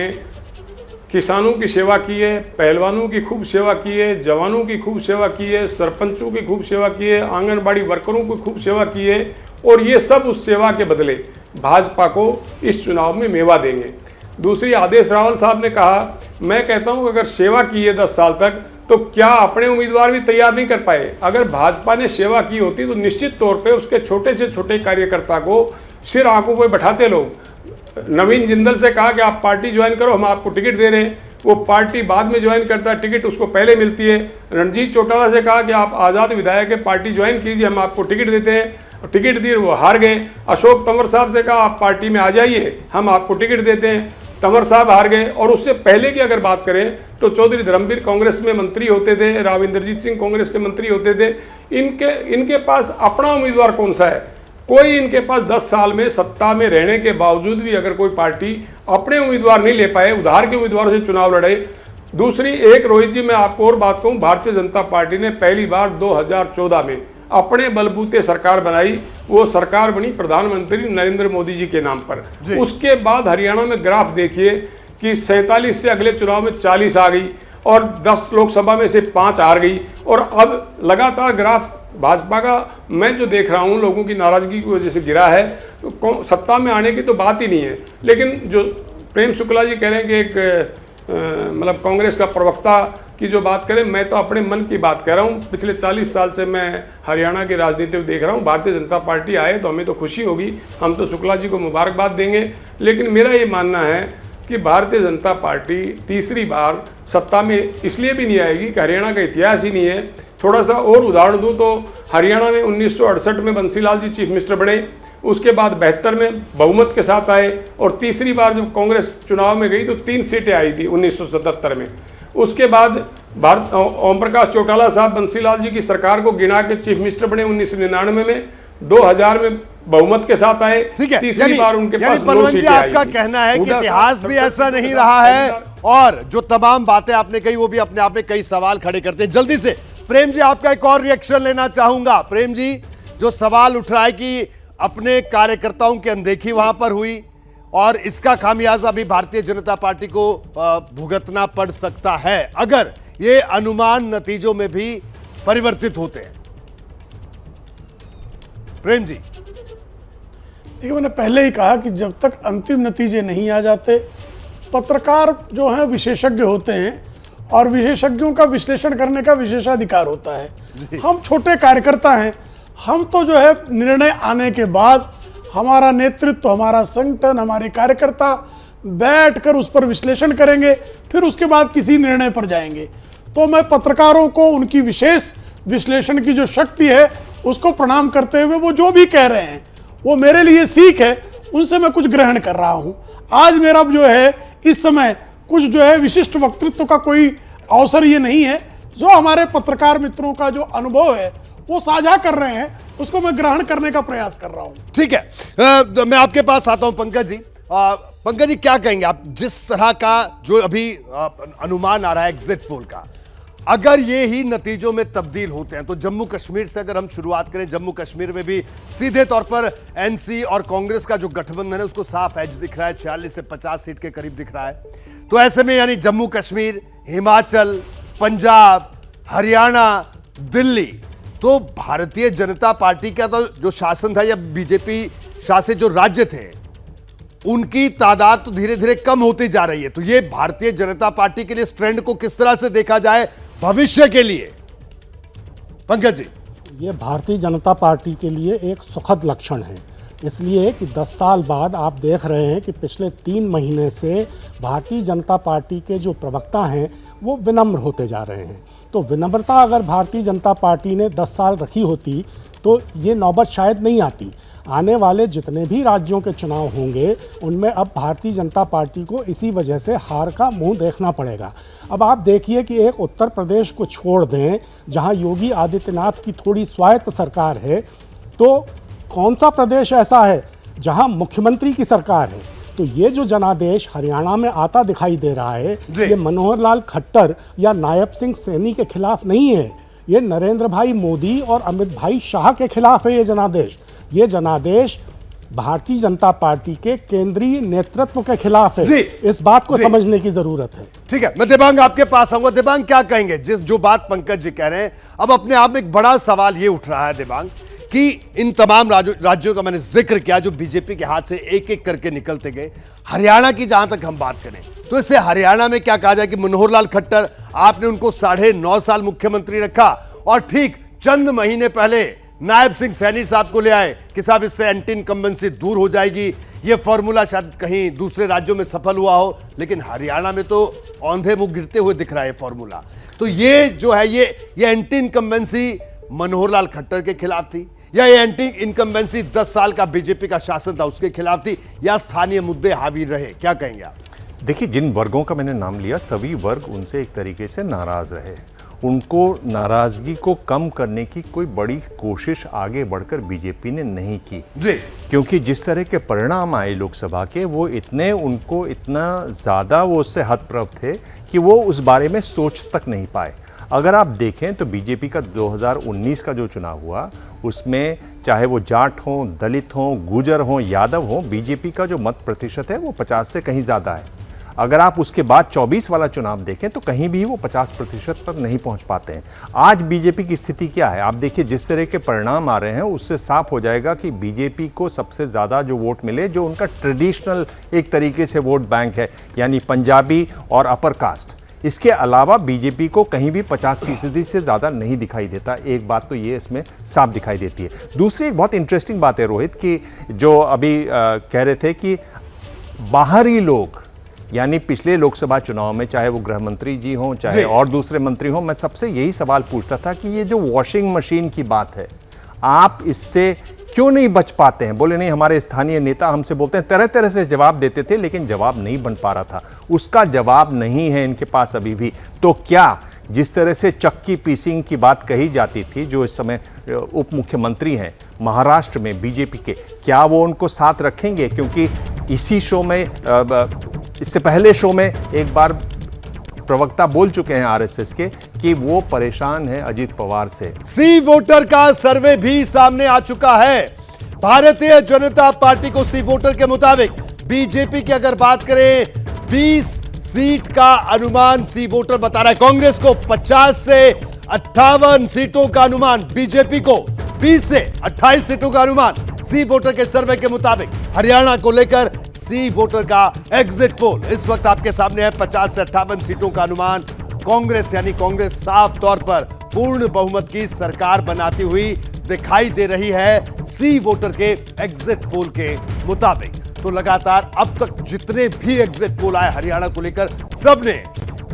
किसानों की सेवा की है, पहलवानों की खूब सेवा की है, जवानों की खूब सेवा की है, सरपंचों की खूब सेवा की है, आंगनबाड़ी वर्करों की खूब सेवा की है, और ये सब उस सेवा के बदले भाजपा को इस चुनाव में मेवा देंगे। दूसरी, आदेश रावल साहब ने कहा, मैं कहता हूं अगर सेवा की है 10 साल तक, तो क्या अपने उम्मीदवार भी तैयार नहीं कर पाए? अगर भाजपा ने सेवा की होती तो निश्चित तौर पे उसके छोटे से छोटे कार्यकर्ता को सिर आंखों पर बैठाते लोग। नवीन जिंदल से कहा कि आप पार्टी ज्वाइन करो, हम आपको टिकट दे रहे हैं, वो पार्टी बाद में ज्वाइन करता है, टिकट उसको पहले मिलती है। रणजीत चौटाला से कहा कि आप आज़ाद विधायक है, पार्टी ज्वाइन कीजिए, हम आपको टिकट देते हैं, टिकट दिए, वो हार गए। अशोक तंवर साहब से कहा आप पार्टी में आ जाइए, हम आपको टिकट देते हैं, तंवर साहब हार गए। और उससे पहले की अगर बात करें तो चौधरी धर्मवीर कांग्रेस में मंत्री होते थे, राव इंद्रजीत सिंह कांग्रेस के मंत्री होते थे। इनके पास अपना उम्मीदवार कौन सा है? कोई इनके पास 10 साल में सत्ता में रहने के बावजूद भी अगर कोई पार्टी अपने उम्मीदवार नहीं ले पाए, उधार के उम्मीदवारों से चुनाव लड़े। दूसरी एक, रोहित जी मैं आपको और बात कहूँ, भारतीय जनता पार्टी ने पहली बार 2014 में अपने बलबूते सरकार बनाई। वो सरकार बनी प्रधानमंत्री नरेंद्र मोदी जी के नाम पर। उसके बाद हरियाणा में ग्राफ देखिए कि 47 से अगले चुनाव में 40 आ गई और 10 लोकसभा में से 5 हार गई। और अब लगातार ग्राफ भाजपा का मैं जो देख रहा हूँ लोगों की नाराजगी की वजह से गिरा है। तो सत्ता में आने की तो बात ही नहीं है। लेकिन जो प्रेम शुक्ला जी कह रहे हैं कि एक मतलब कांग्रेस का प्रवक्ता की जो बात करें, मैं तो अपने मन की बात कह रहा हूँ। पिछले 40 साल से मैं हरियाणा की राजनीति में देख रहा हूँ। भारतीय जनता पार्टी आए तो हमें तो खुशी होगी, हम तो शुक्ला जी को मुबारकबाद देंगे। लेकिन मेरा ये मानना है कि भारतीय जनता पार्टी तीसरी बार सत्ता में इसलिए भी नहीं आएगी कि हरियाणा का इतिहास ही नहीं है। थोड़ा सा और उदाहरण दूं तो हरियाणा में 1968 में बंसीलाल जी चीफ मिनिस्टर बने, उसके बाद 72 में बहुमत के साथ आए और तीसरी बार जब कांग्रेस चुनाव में गई तो 3 सीटें आई थी 1977 में। उसके बाद ओम प्रकाश चौटाला साहब बंसीलाल जी की सरकार को गिना के चीफ मिनिस्टर बने 1999 में, 2000 में बहुमत के साथ आए। तीसरी बार उनके पास 2 सीटें आई। आपका कहना है कि इतिहास भी ऐसा नहीं रहा है और जो तमाम बातें आपने कही वो भी अपने आप में कई सवाल खड़े करते हैं। जल्दी से प्रेम जी आपका एक और रिएक्शन लेना चाहूंगा। प्रेम जी, जो सवाल उठ रहा है कि अपने कार्यकर्ताओं की अनदेखी वहां पर हुई और इसका खामियाजा भी भारतीय जनता पार्टी को भुगतना पड़ सकता है अगर ये अनुमान नतीजों में भी परिवर्तित होते हैं। प्रेम जी, देखिए मैंने पहले ही कहा कि जब तक अंतिम नतीजे नहीं आ जाते, पत्रकार जो हैं विशेषज्ञ होते हैं और विशेषज्ञों का विश्लेषण करने का विशेषाधिकार होता है। हम छोटे कार्यकर्ता हैं, हम तो जो है निर्णय आने के बाद हमारा नेतृत्व, हमारा संगठन, हमारे कार्यकर्ता बैठकर उस पर विश्लेषण करेंगे, फिर उसके बाद किसी निर्णय पर जाएंगे। तो मैं पत्रकारों को उनकी विशेष विश्लेषण की जो शक्ति है उसको प्रणाम करते हुए वो जो भी कह रहे हैं वो मेरे लिए सीख है, उनसे मैं कुछ ग्रहण कर रहा हूं। आज मेरा जो है इस समय कुछ जो है विशिष्ट वक्तृत्व का कोई अवसर ये नहीं है। जो हमारे पत्रकार मित्रों का जो अनुभव है वो साझा कर रहे हैं, उसको मैं ग्रहण करने का प्रयास कर रहा हूं। ठीक है, मैं आपके पास आता हूं पंकज जी। पंकज जी क्या कहेंगे आप, जिस तरह का जो अभी अनुमान आ रहा है एग्जिट पोल का, अगर ये ही नतीजों में तब्दील होते हैं तो जम्मू कश्मीर से अगर हम शुरुआत करें, जम्मू कश्मीर में भी सीधे तौर पर एनसी और कांग्रेस का जो गठबंधन है उसको साफ एज दिख रहा है, 46 से 50 सीट के करीब दिख रहा है। तो ऐसे में यानी जम्मू कश्मीर, हिमाचल, पंजाब, हरियाणा, दिल्ली, तो भारतीय जनता पार्टी का तो जो शासन था या बीजेपी शासित जो राज्य थे उनकी तादाद तो धीरे धीरे कम होती जा रही है। तो ये भारतीय जनता पार्टी के लिए इस ट्रेंड को किस तरह से देखा जाए भविष्य के लिए? पंकज जी, ये भारतीय जनता पार्टी के लिए एक सुखद लक्षण है, इसलिए कि 10 साल बाद आप देख रहे हैं कि पिछले 3 महीने से भारतीय जनता पार्टी के जो प्रवक्ता हैं वो विनम्र होते जा रहे हैं। तो विनम्रता अगर भारतीय जनता पार्टी ने 10 साल रखी होती तो ये नौबत शायद नहीं आती। आने वाले जितने भी राज्यों के चुनाव होंगे उनमें अब भारतीय जनता पार्टी को इसी वजह से हार का मुंह देखना पड़ेगा। अब आप देखिए कि एक उत्तर प्रदेश को छोड़ दें जहां योगी आदित्यनाथ की थोड़ी स्वायत्त सरकार है, तो कौन सा प्रदेश ऐसा है जहां मुख्यमंत्री की सरकार है? तो ये जो जनादेश हरियाणा में आता दिखाई दे रहा है ये मनोहर लाल खट्टर या नायब सिंह सैनी के खिलाफ नहीं है, ये नरेंद्र भाई मोदी और अमित भाई शाह के खिलाफ है। ये जनादेश भारतीय जनता पार्टी के केंद्रीय नेतृत्व के खिलाफ है। इस बात को समझने की जरूरत है। ठीक है, मैं दिबांग आपके पास आऊंगा। दिबांग, क्या कहेंगे जो बात पंकज जी कह रहे हैं? अब अपने आप में एक बड़ा सवाल ये उठ रहा है दिबांग कि इन तमाम राज्यों का मैंने जिक्र किया जो बीजेपी के हाथ से एक एक करके निकलते गए। हरियाणा की जहां तक हम बात करें तो इससे हरियाणा में क्या कहा जाए कि मनोहर लाल खट्टर, आपने उनको 9.5 साल मुख्यमंत्री रखा और ठीक चंद महीने पहले नायब सिंह सैनी साहब को ले आए कि साहब इससे एंटी इनकम्बेंसी दूर हो जाएगी। ये फॉर्मूला शायद कहीं दूसरे राज्यों में सफल हुआ हो, लेकिन हरियाणा में तो औंधे मुंह गिरते हुए दिख रहा है फॉर्मूला। तो ये जो है ये एंटी इनकम्बेंसी मनोहर लाल खट्टर के खिलाफ थी या ये एंटी इनकम्बेंसी 10 साल का बीजेपी का शासन था उसके खिलाफ थी या स्थानीय मुद्दे हावी रहे? क्या कहेंगे आप? देखिए, जिन वर्गों का मैंने नाम लिया सभी वर्ग उनसे एक तरीके से नाराज रहे। उनको नाराजगी को कम करने की कोई बड़ी कोशिश आगे बढ़कर बीजेपी ने नहीं की जी, क्योंकि जिस तरह के परिणाम आए लोकसभा के वो उनको इतना ज़्यादा वो उससे हतप्रभ थे कि वो उस बारे में सोच तक नहीं पाए। अगर आप देखें तो बीजेपी का 2019 का जो चुनाव हुआ उसमें चाहे वो जाट हों, दलित हों, गुर्जर हों, यादव हों, बीजेपी का जो मत प्रतिशत है वो 50 से कहीं ज़्यादा है। अगर आप उसके बाद 24 वाला चुनाव देखें तो कहीं भी वो 50% पर नहीं पहुंच पाते हैं। आज बीजेपी की स्थिति क्या है? आप देखिए, जिस तरह के परिणाम आ रहे हैं उससे साफ हो जाएगा कि बीजेपी को सबसे ज़्यादा जो वोट मिले जो उनका ट्रेडिशनल एक तरीके से वोट बैंक है, यानी पंजाबी और अपर कास्ट, इसके अलावा बीजेपी को कहीं भी 50% से ज़्यादा नहीं दिखाई देता। एक बात तो ये इसमें साफ दिखाई देती है। दूसरी एक बहुत इंटरेस्टिंग बात है रोहित कि जो अभी कह रहे थे कि बाहरी लोग, यानी पिछले लोकसभा चुनाव में चाहे वो गृह मंत्री जी हों चाहे और दूसरे मंत्री हों, मैं सबसे यही सवाल पूछता था कि ये जो वॉशिंग मशीन की बात है आप इससे क्यों नहीं बच पाते हैं? बोले नहीं, हमारे स्थानीय नेता हमसे बोलते हैं, तरह तरह से जवाब देते थे लेकिन जवाब नहीं बन पा रहा था। उसका जवाब नहीं है इनके पास अभी भी। तो क्या जिस तरह से चक्की पीसिंग की बात कही जाती थी, जो इस समय उप मुख्यमंत्री हैं महाराष्ट्र में बीजेपी के, क्या वो उनको साथ रखेंगे? क्योंकि इसी शो में इससे पहले शो में एक बार प्रवक्ता बोल चुके हैं आरएसएस के कि वो परेशान है अजीत पवार से। सी वोटर का सर्वे भी सामने आ चुका है। भारतीय जनता पार्टी को सी वोटर के मुताबिक बीजेपी की अगर बात करें 20 सीट का अनुमान सी वोटर बता रहा है। कांग्रेस को 50 से 58 सीटों का अनुमान, बीजेपी को 20 से 28 सीटों का अनुमान सी वोटर के सर्वे के मुताबिक। हरियाणा को लेकर सी वोटर का एग्जिट पोल इस वक्त आपके सामने है। 50 से 58 सीटों का अनुमान कांग्रेस, यानी कांग्रेस साफ तौर पर पूर्ण बहुमत की सरकार बनाती हुई दिखाई दे रही है सी वोटर के एग्जिट पोल के मुताबिक। तो लगातार अब तक जितने भी एग्जिट पोल आए हरियाणा को लेकर सबने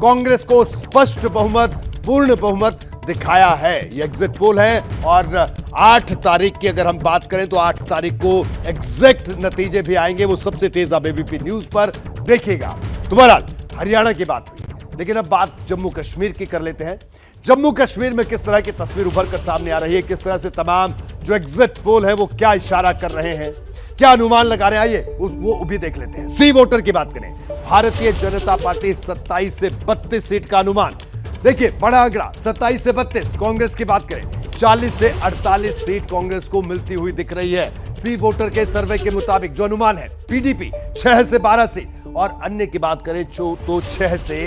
कांग्रेस को स्पष्ट बहुमत, पूर्ण बहुमत दिखाया है। ये एग्जिट पोल है और 8 तारीख की अगर हम बात करें तो 8 तारीख को एग्जैक्ट नतीजे भी आएंगे, वो सबसे तेज आप एबीपी न्यूज पर देखिएगा। तो बहरहाल हरियाणा की बात हुई, लेकिन अब बात जम्मू कश्मीर की कर लेते हैं। जम्मू कश्मीर में किस तरह की तस्वीर उभर कर सामने आ रही है, किस तरह से तमाम जो एग्जिट पोल है वो क्या इशारा कर रहे हैं, क्या अनुमान लगा रहे हैं, आइए वो भी देख लेते हैं। सी वोटर की बात करें, भारतीय जनता पार्टी 27 से 32 सीट का अनुमान। देखिए बड़ा आंकड़ा 27 से 32। कांग्रेस की बात करें 40 से 48 सीट कांग्रेस को मिलती हुई दिख रही है। सी वोटर के सर्वे के मुताबिक जो अनुमान है, पीडीपी 6 से 12 सीट और अन्य की बात करें तो 6 से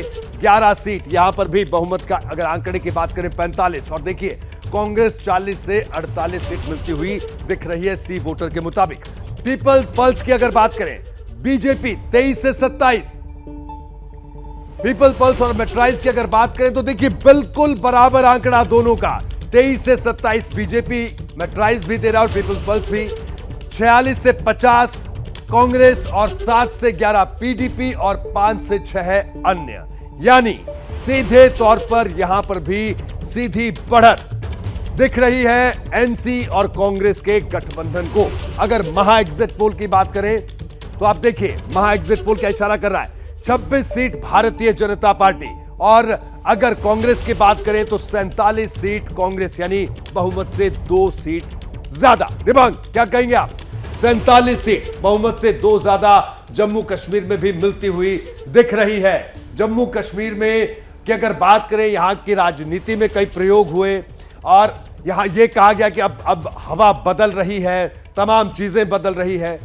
11 सीट। यहां पर भी बहुमत का अगर आंकड़े की बात करें 45। और देखिए कांग्रेस 40 से 48 सीट मिलती हुई दिख रही है सी वोटर के मुताबिक। पीपल्स पल्स की अगर बात करें, बीजेपी 23 से 27। पीपल्स पल्स और मेट्राइज की अगर बात करें तो देखिए बिल्कुल बराबर आंकड़ा दोनों का, 23 से 27 बीजेपी, मेट्राइज भी दे रहा और पीपल्स पल्स भी। 46 से 50 कांग्रेस और 7 से 11 पीडीपी और 5 से 6 अन्य। यानी सीधे तौर पर यहां पर भी सीधी बढ़त दिख रही है एनसी और कांग्रेस के गठबंधन को। अगर महा एग्जिट पोल की बात करें तो आप देखिए महा एग्जिट पोल क्या इशारा कर रहा है, 26 सीट भारतीय जनता पार्टी, और अगर कांग्रेस की बात करें तो 47 सीट कांग्रेस, यानी बहुमत से 2 सीट ज्यादा। दिबांग क्या कहेंगे आप? 47 सीट बहुमत से 2 ज्यादा जम्मू कश्मीर में भी मिलती हुई दिख रही है। जम्मू कश्मीर में की अगर बात करें, यहां की राजनीति में कई प्रयोग हुए और यहां यह कहा गया कि अब हवा बदल रही है, तमाम चीजें बदल रही है।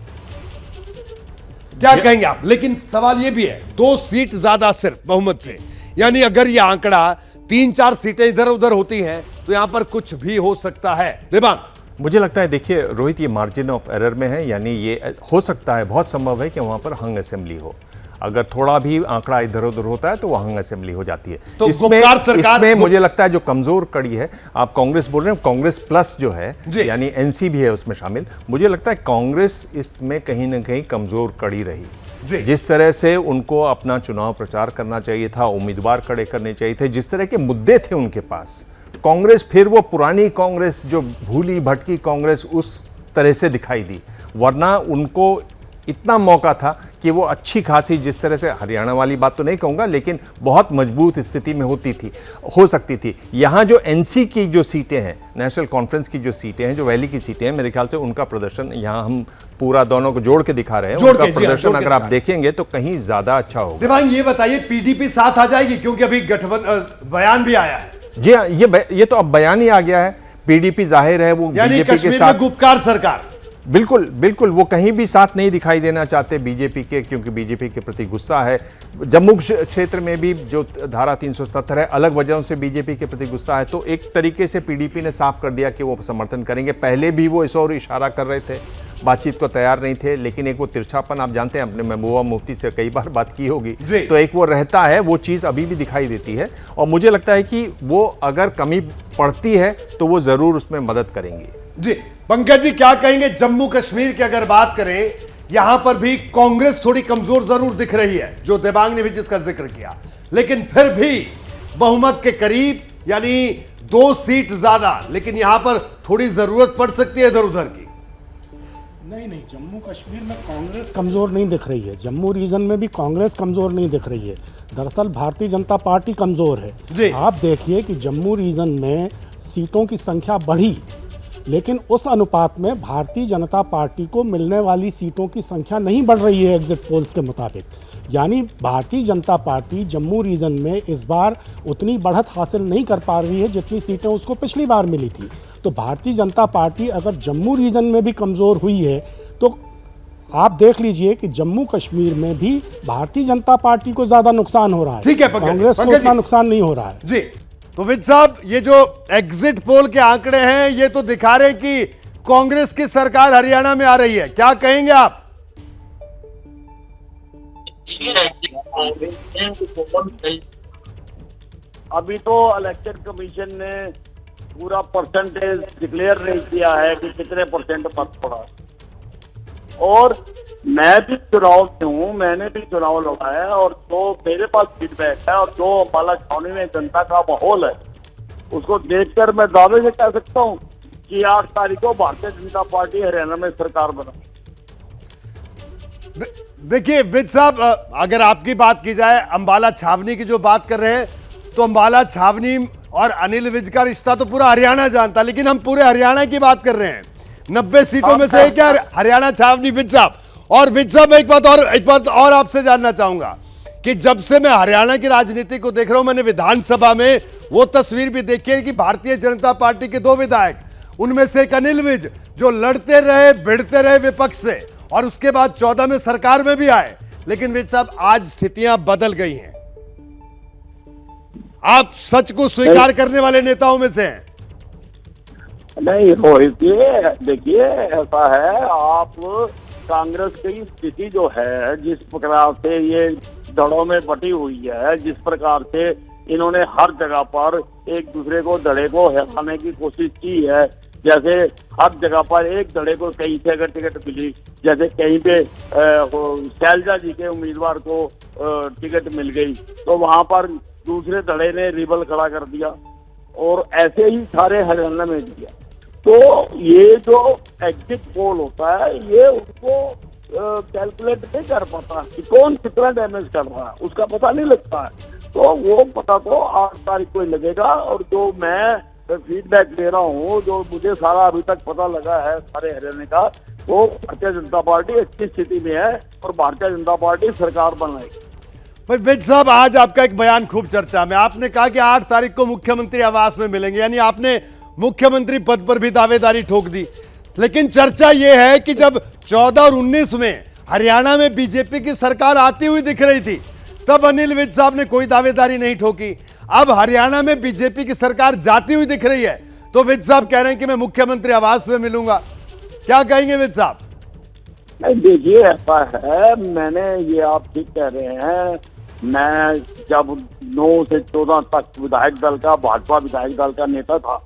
क्या कहेंगे आप? लेकिन सवाल यह भी है, 2 सीट ज्यादा सिर्फ बहुमत से, यानी अगर यह आंकड़ा 3-4 सीटें इधर उधर होती हैं तो यहां पर कुछ भी हो सकता है। दिबांग, मुझे लगता है, देखिए रोहित, ये मार्जिन ऑफ एरर में है, यानी ये हो सकता है, बहुत संभव है कि वहां पर हंग असेंबली हो। अगर थोड़ा भी आंकड़ा इधर उधर होता है तो वह हंग असेंबली हो जाती है। तो इसमें मुझे लगता है जो कमजोर कड़ी है, आप कांग्रेस बोल रहे हैं, कांग्रेस प्लस जो है, यानी एनसी भी है उसमें शामिल, मुझे लगता है कांग्रेस इसमें कहीं ना कहीं कमजोर कड़ी रही। जिस तरह से उनको अपना चुनाव प्रचार करना चाहिए था, उम्मीदवार खड़े करने चाहिए थे, जिस तरह के मुद्दे थे उनके पास, कांग्रेस फिर वो पुरानी कांग्रेस जो भूली भटकी कांग्रेस उस तरह से दिखाई दी। वरना उनको इतना मौका था कि वो अच्छी खासी, जिस तरह से हरियाणा वाली बात तो नहीं कहूँगा, लेकिन बहुत मजबूत स्थिति में हो सकती थी। यहाँ जो एनसी की जो सीटें हैं, नेशनल कॉन्फ्रेंस की जो सीटें हैं, जो वैली की सीटें हैं, मेरे ख्याल से उनका प्रदर्शन, यहाँ हम पूरा दोनों को जोड़ के दिखा रहे हैं, उनका प्रदर्शन अगर आप देखेंगे तो कहीं ज्यादा अच्छा होगा। दिबांग ये बताइए, पीडीपी साथ आ जाएगी? क्योंकि अभी गठबंधन बयान भी आया है। जी हाँ, ये तो अब बयान ही आ गया है। पीडीपी जाहिर है वो बीजेपी के साथ, गुपकार सरकार, बिल्कुल बिल्कुल वो कहीं भी साथ नहीं दिखाई देना चाहते बीजेपी के, क्योंकि बीजेपी के प्रति गुस्सा है। जम्मू क्षेत्र में भी जो धारा 377 है, अलग वजहों से बीजेपी के प्रति गुस्सा है। तो एक तरीके से पीडीपी ने साफ कर दिया कि वो समर्थन करेंगे। पहले भी वो इस ओर इशारा कर रहे थे, बातचीत को तैयार नहीं थे, लेकिन एक वो तिरछापन, आप जानते हैं, अपने महबूबा मुफ्ती से कई बार बात की होगी, तो एक वो रहता है, वो चीज़ अभी भी दिखाई देती है। और मुझे लगता है कि वो अगर कमी पड़ती है तो वो ज़रूर उसमें मदद करेंगी। जी पंकज जी, क्या कहेंगे? जम्मू कश्मीर की अगर बात करें, यहां पर भी कांग्रेस थोड़ी कमजोर जरूर दिख रही है, जो दिबांग ने भी जिसका जिक्र किया, लेकिन फिर भी बहुमत के करीब, यानी 2 सीट ज्यादा, लेकिन यहां पर थोड़ी जरूरत पड़ सकती है इधर उधर की। नहीं, जम्मू कश्मीर में कांग्रेस कमजोर नहीं दिख रही है, जम्मू रीजन में भी कांग्रेस कमजोर नहीं दिख रही है। दरअसल भारतीय जनता पार्टी कमजोर है। आप देखिए कि जम्मू रीजन में सीटों की संख्या बढ़ी, लेकिन उस अनुपात में भारतीय जनता पार्टी को मिलने वाली सीटों की संख्या नहीं बढ़ रही है एग्जिट पोल्स के मुताबिक। यानी भारतीय जनता पार्टी जम्मू रीजन में इस बार उतनी बढ़त हासिल नहीं कर पा रही है जितनी सीटें उसको पिछली बार मिली थी। तो भारतीय जनता पार्टी अगर जम्मू रीजन में भी कमज़ोर हुई है तो आप देख लीजिए कि जम्मू कश्मीर में भी भारतीय जनता पार्टी को ज़्यादा नुकसान हो रहा है। ठीक है, कांग्रेस को उतना नुकसान नहीं हो रहा है। जी, तो विद साहब, ये जो एग्जिट पोल के आंकड़े हैं, ये तो दिखा रहे हैं कि कांग्रेस की सरकार हरियाणा में आ रही है। क्या कहेंगे आप? अभी तो इलेक्शन कमीशन ने पूरा परसेंटेज डिक्लेयर नहीं किया है कि कितने परसेंट मत पड़ा, और मैं भी चुनाव में हूँ, मैंने भी चुनाव लड़ा है, और जो मेरे पास फीडबैक है और जो अम्बाला छावनी में जनता का माहौल है, उसको देखकर मैं दावे से कह सकता हूँ कि 8 तारीख को भारतीय जनता पार्टी हरियाणा में सरकार बना। देखिए विद साहब, अगर आपकी बात की जाए, अम्बाला छावनी की जो बात कर रहे हैं, तो अम्बाला छावनी और अनिल विज का रिश्ता तो पूरा हरियाणा जानता, लेकिन हम पूरे हरियाणा की बात कर रहे हैं। 90 सीटों में से क्या हरियाणा छावनी? विज साहब, और विज साहब, एक बात और आपसे जानना चाहूंगा कि जब से मैं हरियाणा की राजनीति को देख रहा हूं, मैंने विधानसभा में वो तस्वीर भी देखी है कि भारतीय जनता पार्टी के 2 विधायक, उनमें से एक अनिल विज, जो लड़ते रहे, भिड़ते रहे विपक्ष से, और उसके बाद 14 में सरकार में भी आए। लेकिन विज साहब, आज स्थितियां बदल गई हैं। आप सच को स्वीकार करने वाले नेताओं में से हैं। नहीं रोहित जी, देखिए ऐसा है, आप कांग्रेस की स्थिति जो है, जिस प्रकार से ये दड़ों में बटी हुई है, जिस प्रकार से इन्होंने हर जगह पर एक दूसरे को दड़े को हराने की कोशिश की है, जैसे हर जगह पर एक दड़े को कहीं से अगर टिकट मिली, जैसे कहीं पे शैलजा जी के उम्मीदवार को टिकट मिल गई तो वहां पर दूसरे दड़े ने रिबल खड़ा कर दिया, और ऐसे ही सारे हरियाणा में दिया। तो ये जो एग्जिट पोल होता है, ये उनको कैलकुलेट नहीं कर पाता कि कौन कितना डैमेज कर रहा है, उसका पता नहीं लगता है। तो वो पता तो 8 तारीख को ही लगेगा। और जो मैं फीडबैक दे रहा हूँ, जो मुझे सारा अभी तक पता लगा है सारे हरियाणा का, वो भारतीय जनता पार्टी अच्छी स्थिति में है और भारतीय जनता पार्टी सरकार बनाएगी। भाई विज साहब, आज आपका एक बयान खूब चर्चा में, आपने कहा कि 8 तारीख को मुख्यमंत्री आवास में मिलेंगे, यानी आपने मुख्यमंत्री पद पर भी दावेदारी ठोक दी। लेकिन चर्चा यह है कि जब 14 और 19 में हरियाणा में बीजेपी की सरकार आती हुई दिख रही थी, तब अनिल विज साहब ने कोई दावेदारी नहीं ठोकी। अब हरियाणा में बीजेपी की सरकार जाती हुई दिख रही है, तो विज साहब कह रहे हैं कि मैं मुख्यमंत्री आवास में मिलूंगा। क्या कहेंगे विज साहब? देखिए ऐसा है, मैंने ये आप ठीक कह रहे हैं, मैं जब 9 से 14 तक विधायक दल का, भाजपा विधायक दल का नेता था,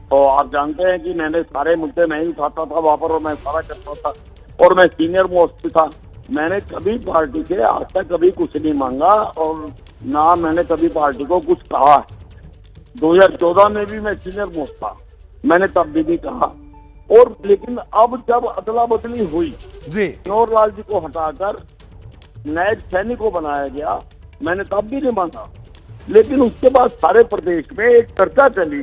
तो आप जानते हैं कि मैंने सारे मुद्दे मैं ही उठाता था वहां पर, और मैं सारा करता था, और मैं सीनियर मोस्ट था। मैंने कभी पार्टी से आज तक कभी कुछ नहीं मांगा, और ना मैंने कभी पार्टी को कुछ कहा। 2014 में भी मैं सीनियर मोस्ट था, मैंने तब भी नहीं कहा। और लेकिन अब जब अदला बदली हुई जी, मनोहर लाल जी को हटाकर नायब सैनिक को बनाया गया, मैंने तब भी नहीं मांगा। लेकिन उसके बाद सारे प्रदेश में एक चर्चा चली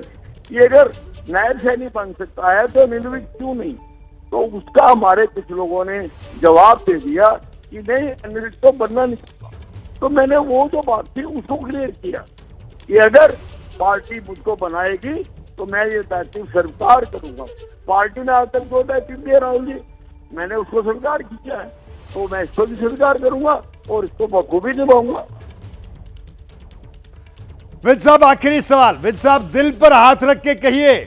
कि अगर नायब सैनिक बन सकता है तो अनिल विज क्यों नहीं। तो उसका हमारे कुछ लोगों ने जवाब दे दिया कि नहीं, अनिल विज तो बनना नहीं सकता। तो मैंने वो जो बात थी उसको क्लियर किया कि अगर पार्टी मुझको बनाएगी तो मैं ये दायित्व स्वीकार करूंगा। पार्टी ने आज तक 2 दायित्व दिए राहुल जी, मैंने उसको स्वीकार किया है, तो मैं इसको भी स्वीकार करूंगा और इसको बखूबी निभाऊंगा। विज साहब, आखिरी सवाल, विज साहब दिल पर हाथ रख के कहिए,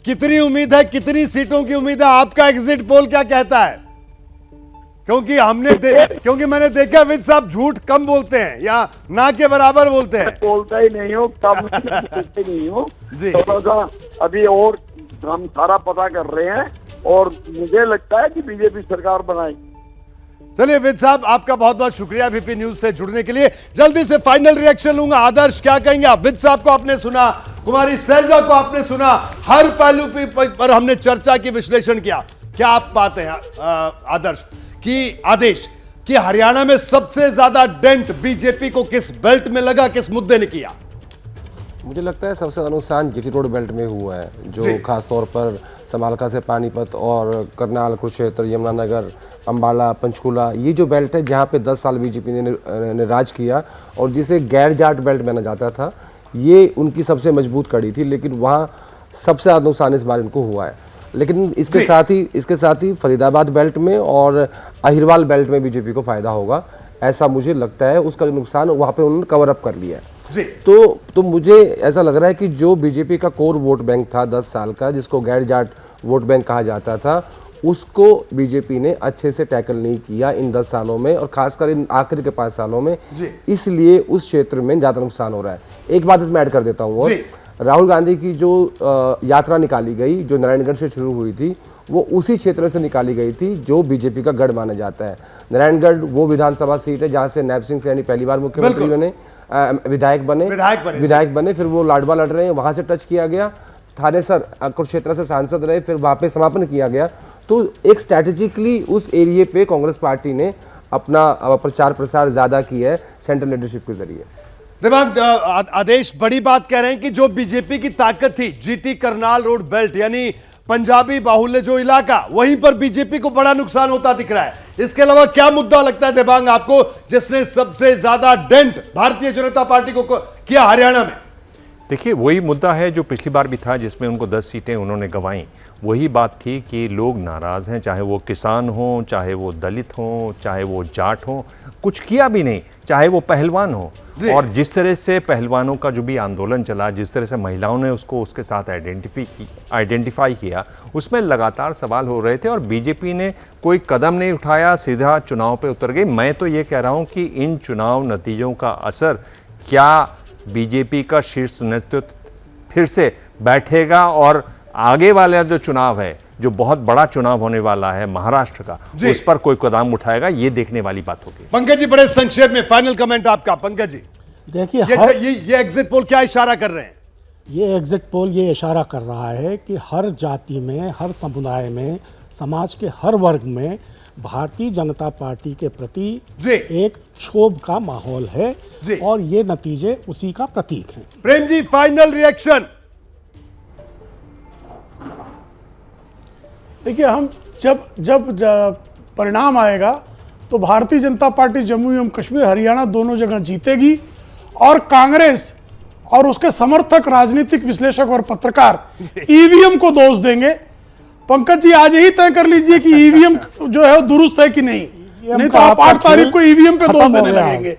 कितनी उम्मीद है, कितनी सीटों की उम्मीद है? आपका एग्जिट पोल क्या कहता है? क्योंकि मैंने देखा विज साहब झूठ कम बोलते हैं या ना के बराबर बोलते हैं। बोलता ही नहीं हूँ, कम नहीं हूँ जी। थोड़ा सा अभी और हम सारा पता कर रहे हैं, और मुझे लगता है कि बीजेपी सरकार बनाएगी। चलिए विज साहब, आपका बहुत बहुत शुक्रिया बीपी न्यूज से जुड़ने के लिए। जल्दी से फाइनल रिएक्शन लूंगा। आदर्श, क्या कहेंगे आप? विज साहब को आपने सुना, कुमारी शैलजा को आपने सुना, हर पहलू पर हमने चर्चा की, विश्लेषण किया। क्या आप पाते हैं आदर्श की आदेश कि हरियाणा में सबसे ज्यादा डेंट बीजेपी को किस बेल्ट में लगा, किस मुद्दे ने किया? मुझे लगता है सबसे ज्यादा नुकसान जीटी रोड बेल्ट में हुआ है, जो खासतौर पर समालका से पानीपत और करनाल, कुरुक्षेत्र, यमुनानगर, अंबाला, पंचकुला, ये जो बेल्ट है जहाँ पे 10 साल बीजेपी ने राज किया और जिसे गैर जाट बेल्ट माना जाता था, ये उनकी सबसे मजबूत कड़ी थी। लेकिन वहाँ सबसे ज़्यादा नुकसान इस बार इनको हुआ है। लेकिन इसके साथ ही फरीदाबाद बेल्ट में और अहिरवाल बेल्ट में बीजेपी को फायदा होगा, ऐसा मुझे लगता है। उसका जो नुकसान वहाँ पे उन्होंने कवर अप कर लिया है जी। तो मुझे ऐसा लग रहा है कि जो बीजेपी का कोर वोट बैंक था 10 साल का, जिसको गैर जाट वोट बैंक कहा जाता था, उसको बीजेपी ने अच्छे से टैकल नहीं किया इन 10 सालों में, और खासकर इन आखिरी के 5 सालों में। इसलिए उस क्षेत्र में ज़्यादा नुकसान हो रहा है। एक बात इसमें ऐड कर देता हूँ, राहुल गांधी की जो यात्रा निकाली गई, जो नारायणगढ़ से शुरू हुई थी, वो उसी क्षेत्र से निकाली गई थी जो बीजेपी का गढ़ माना जाता है। नारायणगढ़ वो विधानसभा सीट है जहाँ से नैब सिंह सैनी पहली बार मुख्यमंत्री बने, विधायक बने, फिर वो लाडवा लड़ रहे हैं, वहाँ से टच किया गया। थानेसर कुरुक्षेत्र से सांसद रहे, फिर वहाँ पे समापन किया गया। तो एक स्ट्रैटेजिकली उस एरिया पे कांग्रेस पार्टी ने अपना प्रचार प्रसार ज्यादा किया है सेंट्रल लीडरशिप के जरिए। दिमाग आदेश बड़ी बात कह रहे हैं कि जो बीजेपी की ताकत थी जीटी करनाल रोड बेल्ट, यानी पंजाबी बाहुल्य जो इलाका, वहीं पर बीजेपी को बड़ा नुकसान होता दिख रहा है। इसके अलावा क्या मुद्दा लगता है दिबांग आपको, जिसने सबसे ज्यादा डेंट भारतीय जनता पार्टी को किया हरियाणा में? देखिए, वही मुद्दा है जो पिछली बार भी था, जिसमें उनको 10 सीटें उन्होंने गंवाई। वही बात थी कि लोग नाराज़ हैं, चाहे वो किसान हों, चाहे वो दलित हों, चाहे वो जाट हों, कुछ किया भी नहीं, चाहे वो पहलवान हो। और जिस तरह से पहलवानों का जो भी आंदोलन चला, जिस तरह से महिलाओं ने उसको उसके साथ आइडेंटिफाई किया, उसमें लगातार सवाल हो रहे थे और बीजेपी ने कोई कदम नहीं उठाया, सीधा चुनाव पे उतर गई। मैं तो ये कह रहा हूँ कि इन चुनाव नतीजों का असर क्या बीजेपी का शीर्ष नेतृत्व फिर से बैठेगा और आगे वाला जो चुनाव है, जो बहुत बड़ा चुनाव होने वाला है महाराष्ट्र का, उस पर कोई कदम उठाएगा, ये देखने वाली बात होगी। पंकज जी, बड़े संक्षेप में फाइनल कमेंट आपका। पंकज जी, देखिए, ये एग्जिट पोल क्या इशारा कर रहे हैं? ये एग्जिट पोल ये इशारा कर रहा है कि हर जाति में, हर समुदाय में, समाज के हर वर्ग में भारतीय जनता पार्टी के प्रति एक क्षोभ का माहौल है और ये नतीजे उसी का प्रतीक हैं। Prem ji, final reaction. देखिए, हम जब परिणाम आएगा तो भारतीय जनता पार्टी जम्मू एवं कश्मीर, हरियाणा दोनों जगह जीतेगी और कांग्रेस और उसके समर्थक राजनीतिक विश्लेषक और पत्रकार ईवीएम को दोष देंगे। पंकज जी, आज ही तय कर लीजिए कि ईवीएम जो है वो दुरुस्त है कि नहीं तो आप 8 तारीख को ईवीएम पे दोष देने लगेंगे।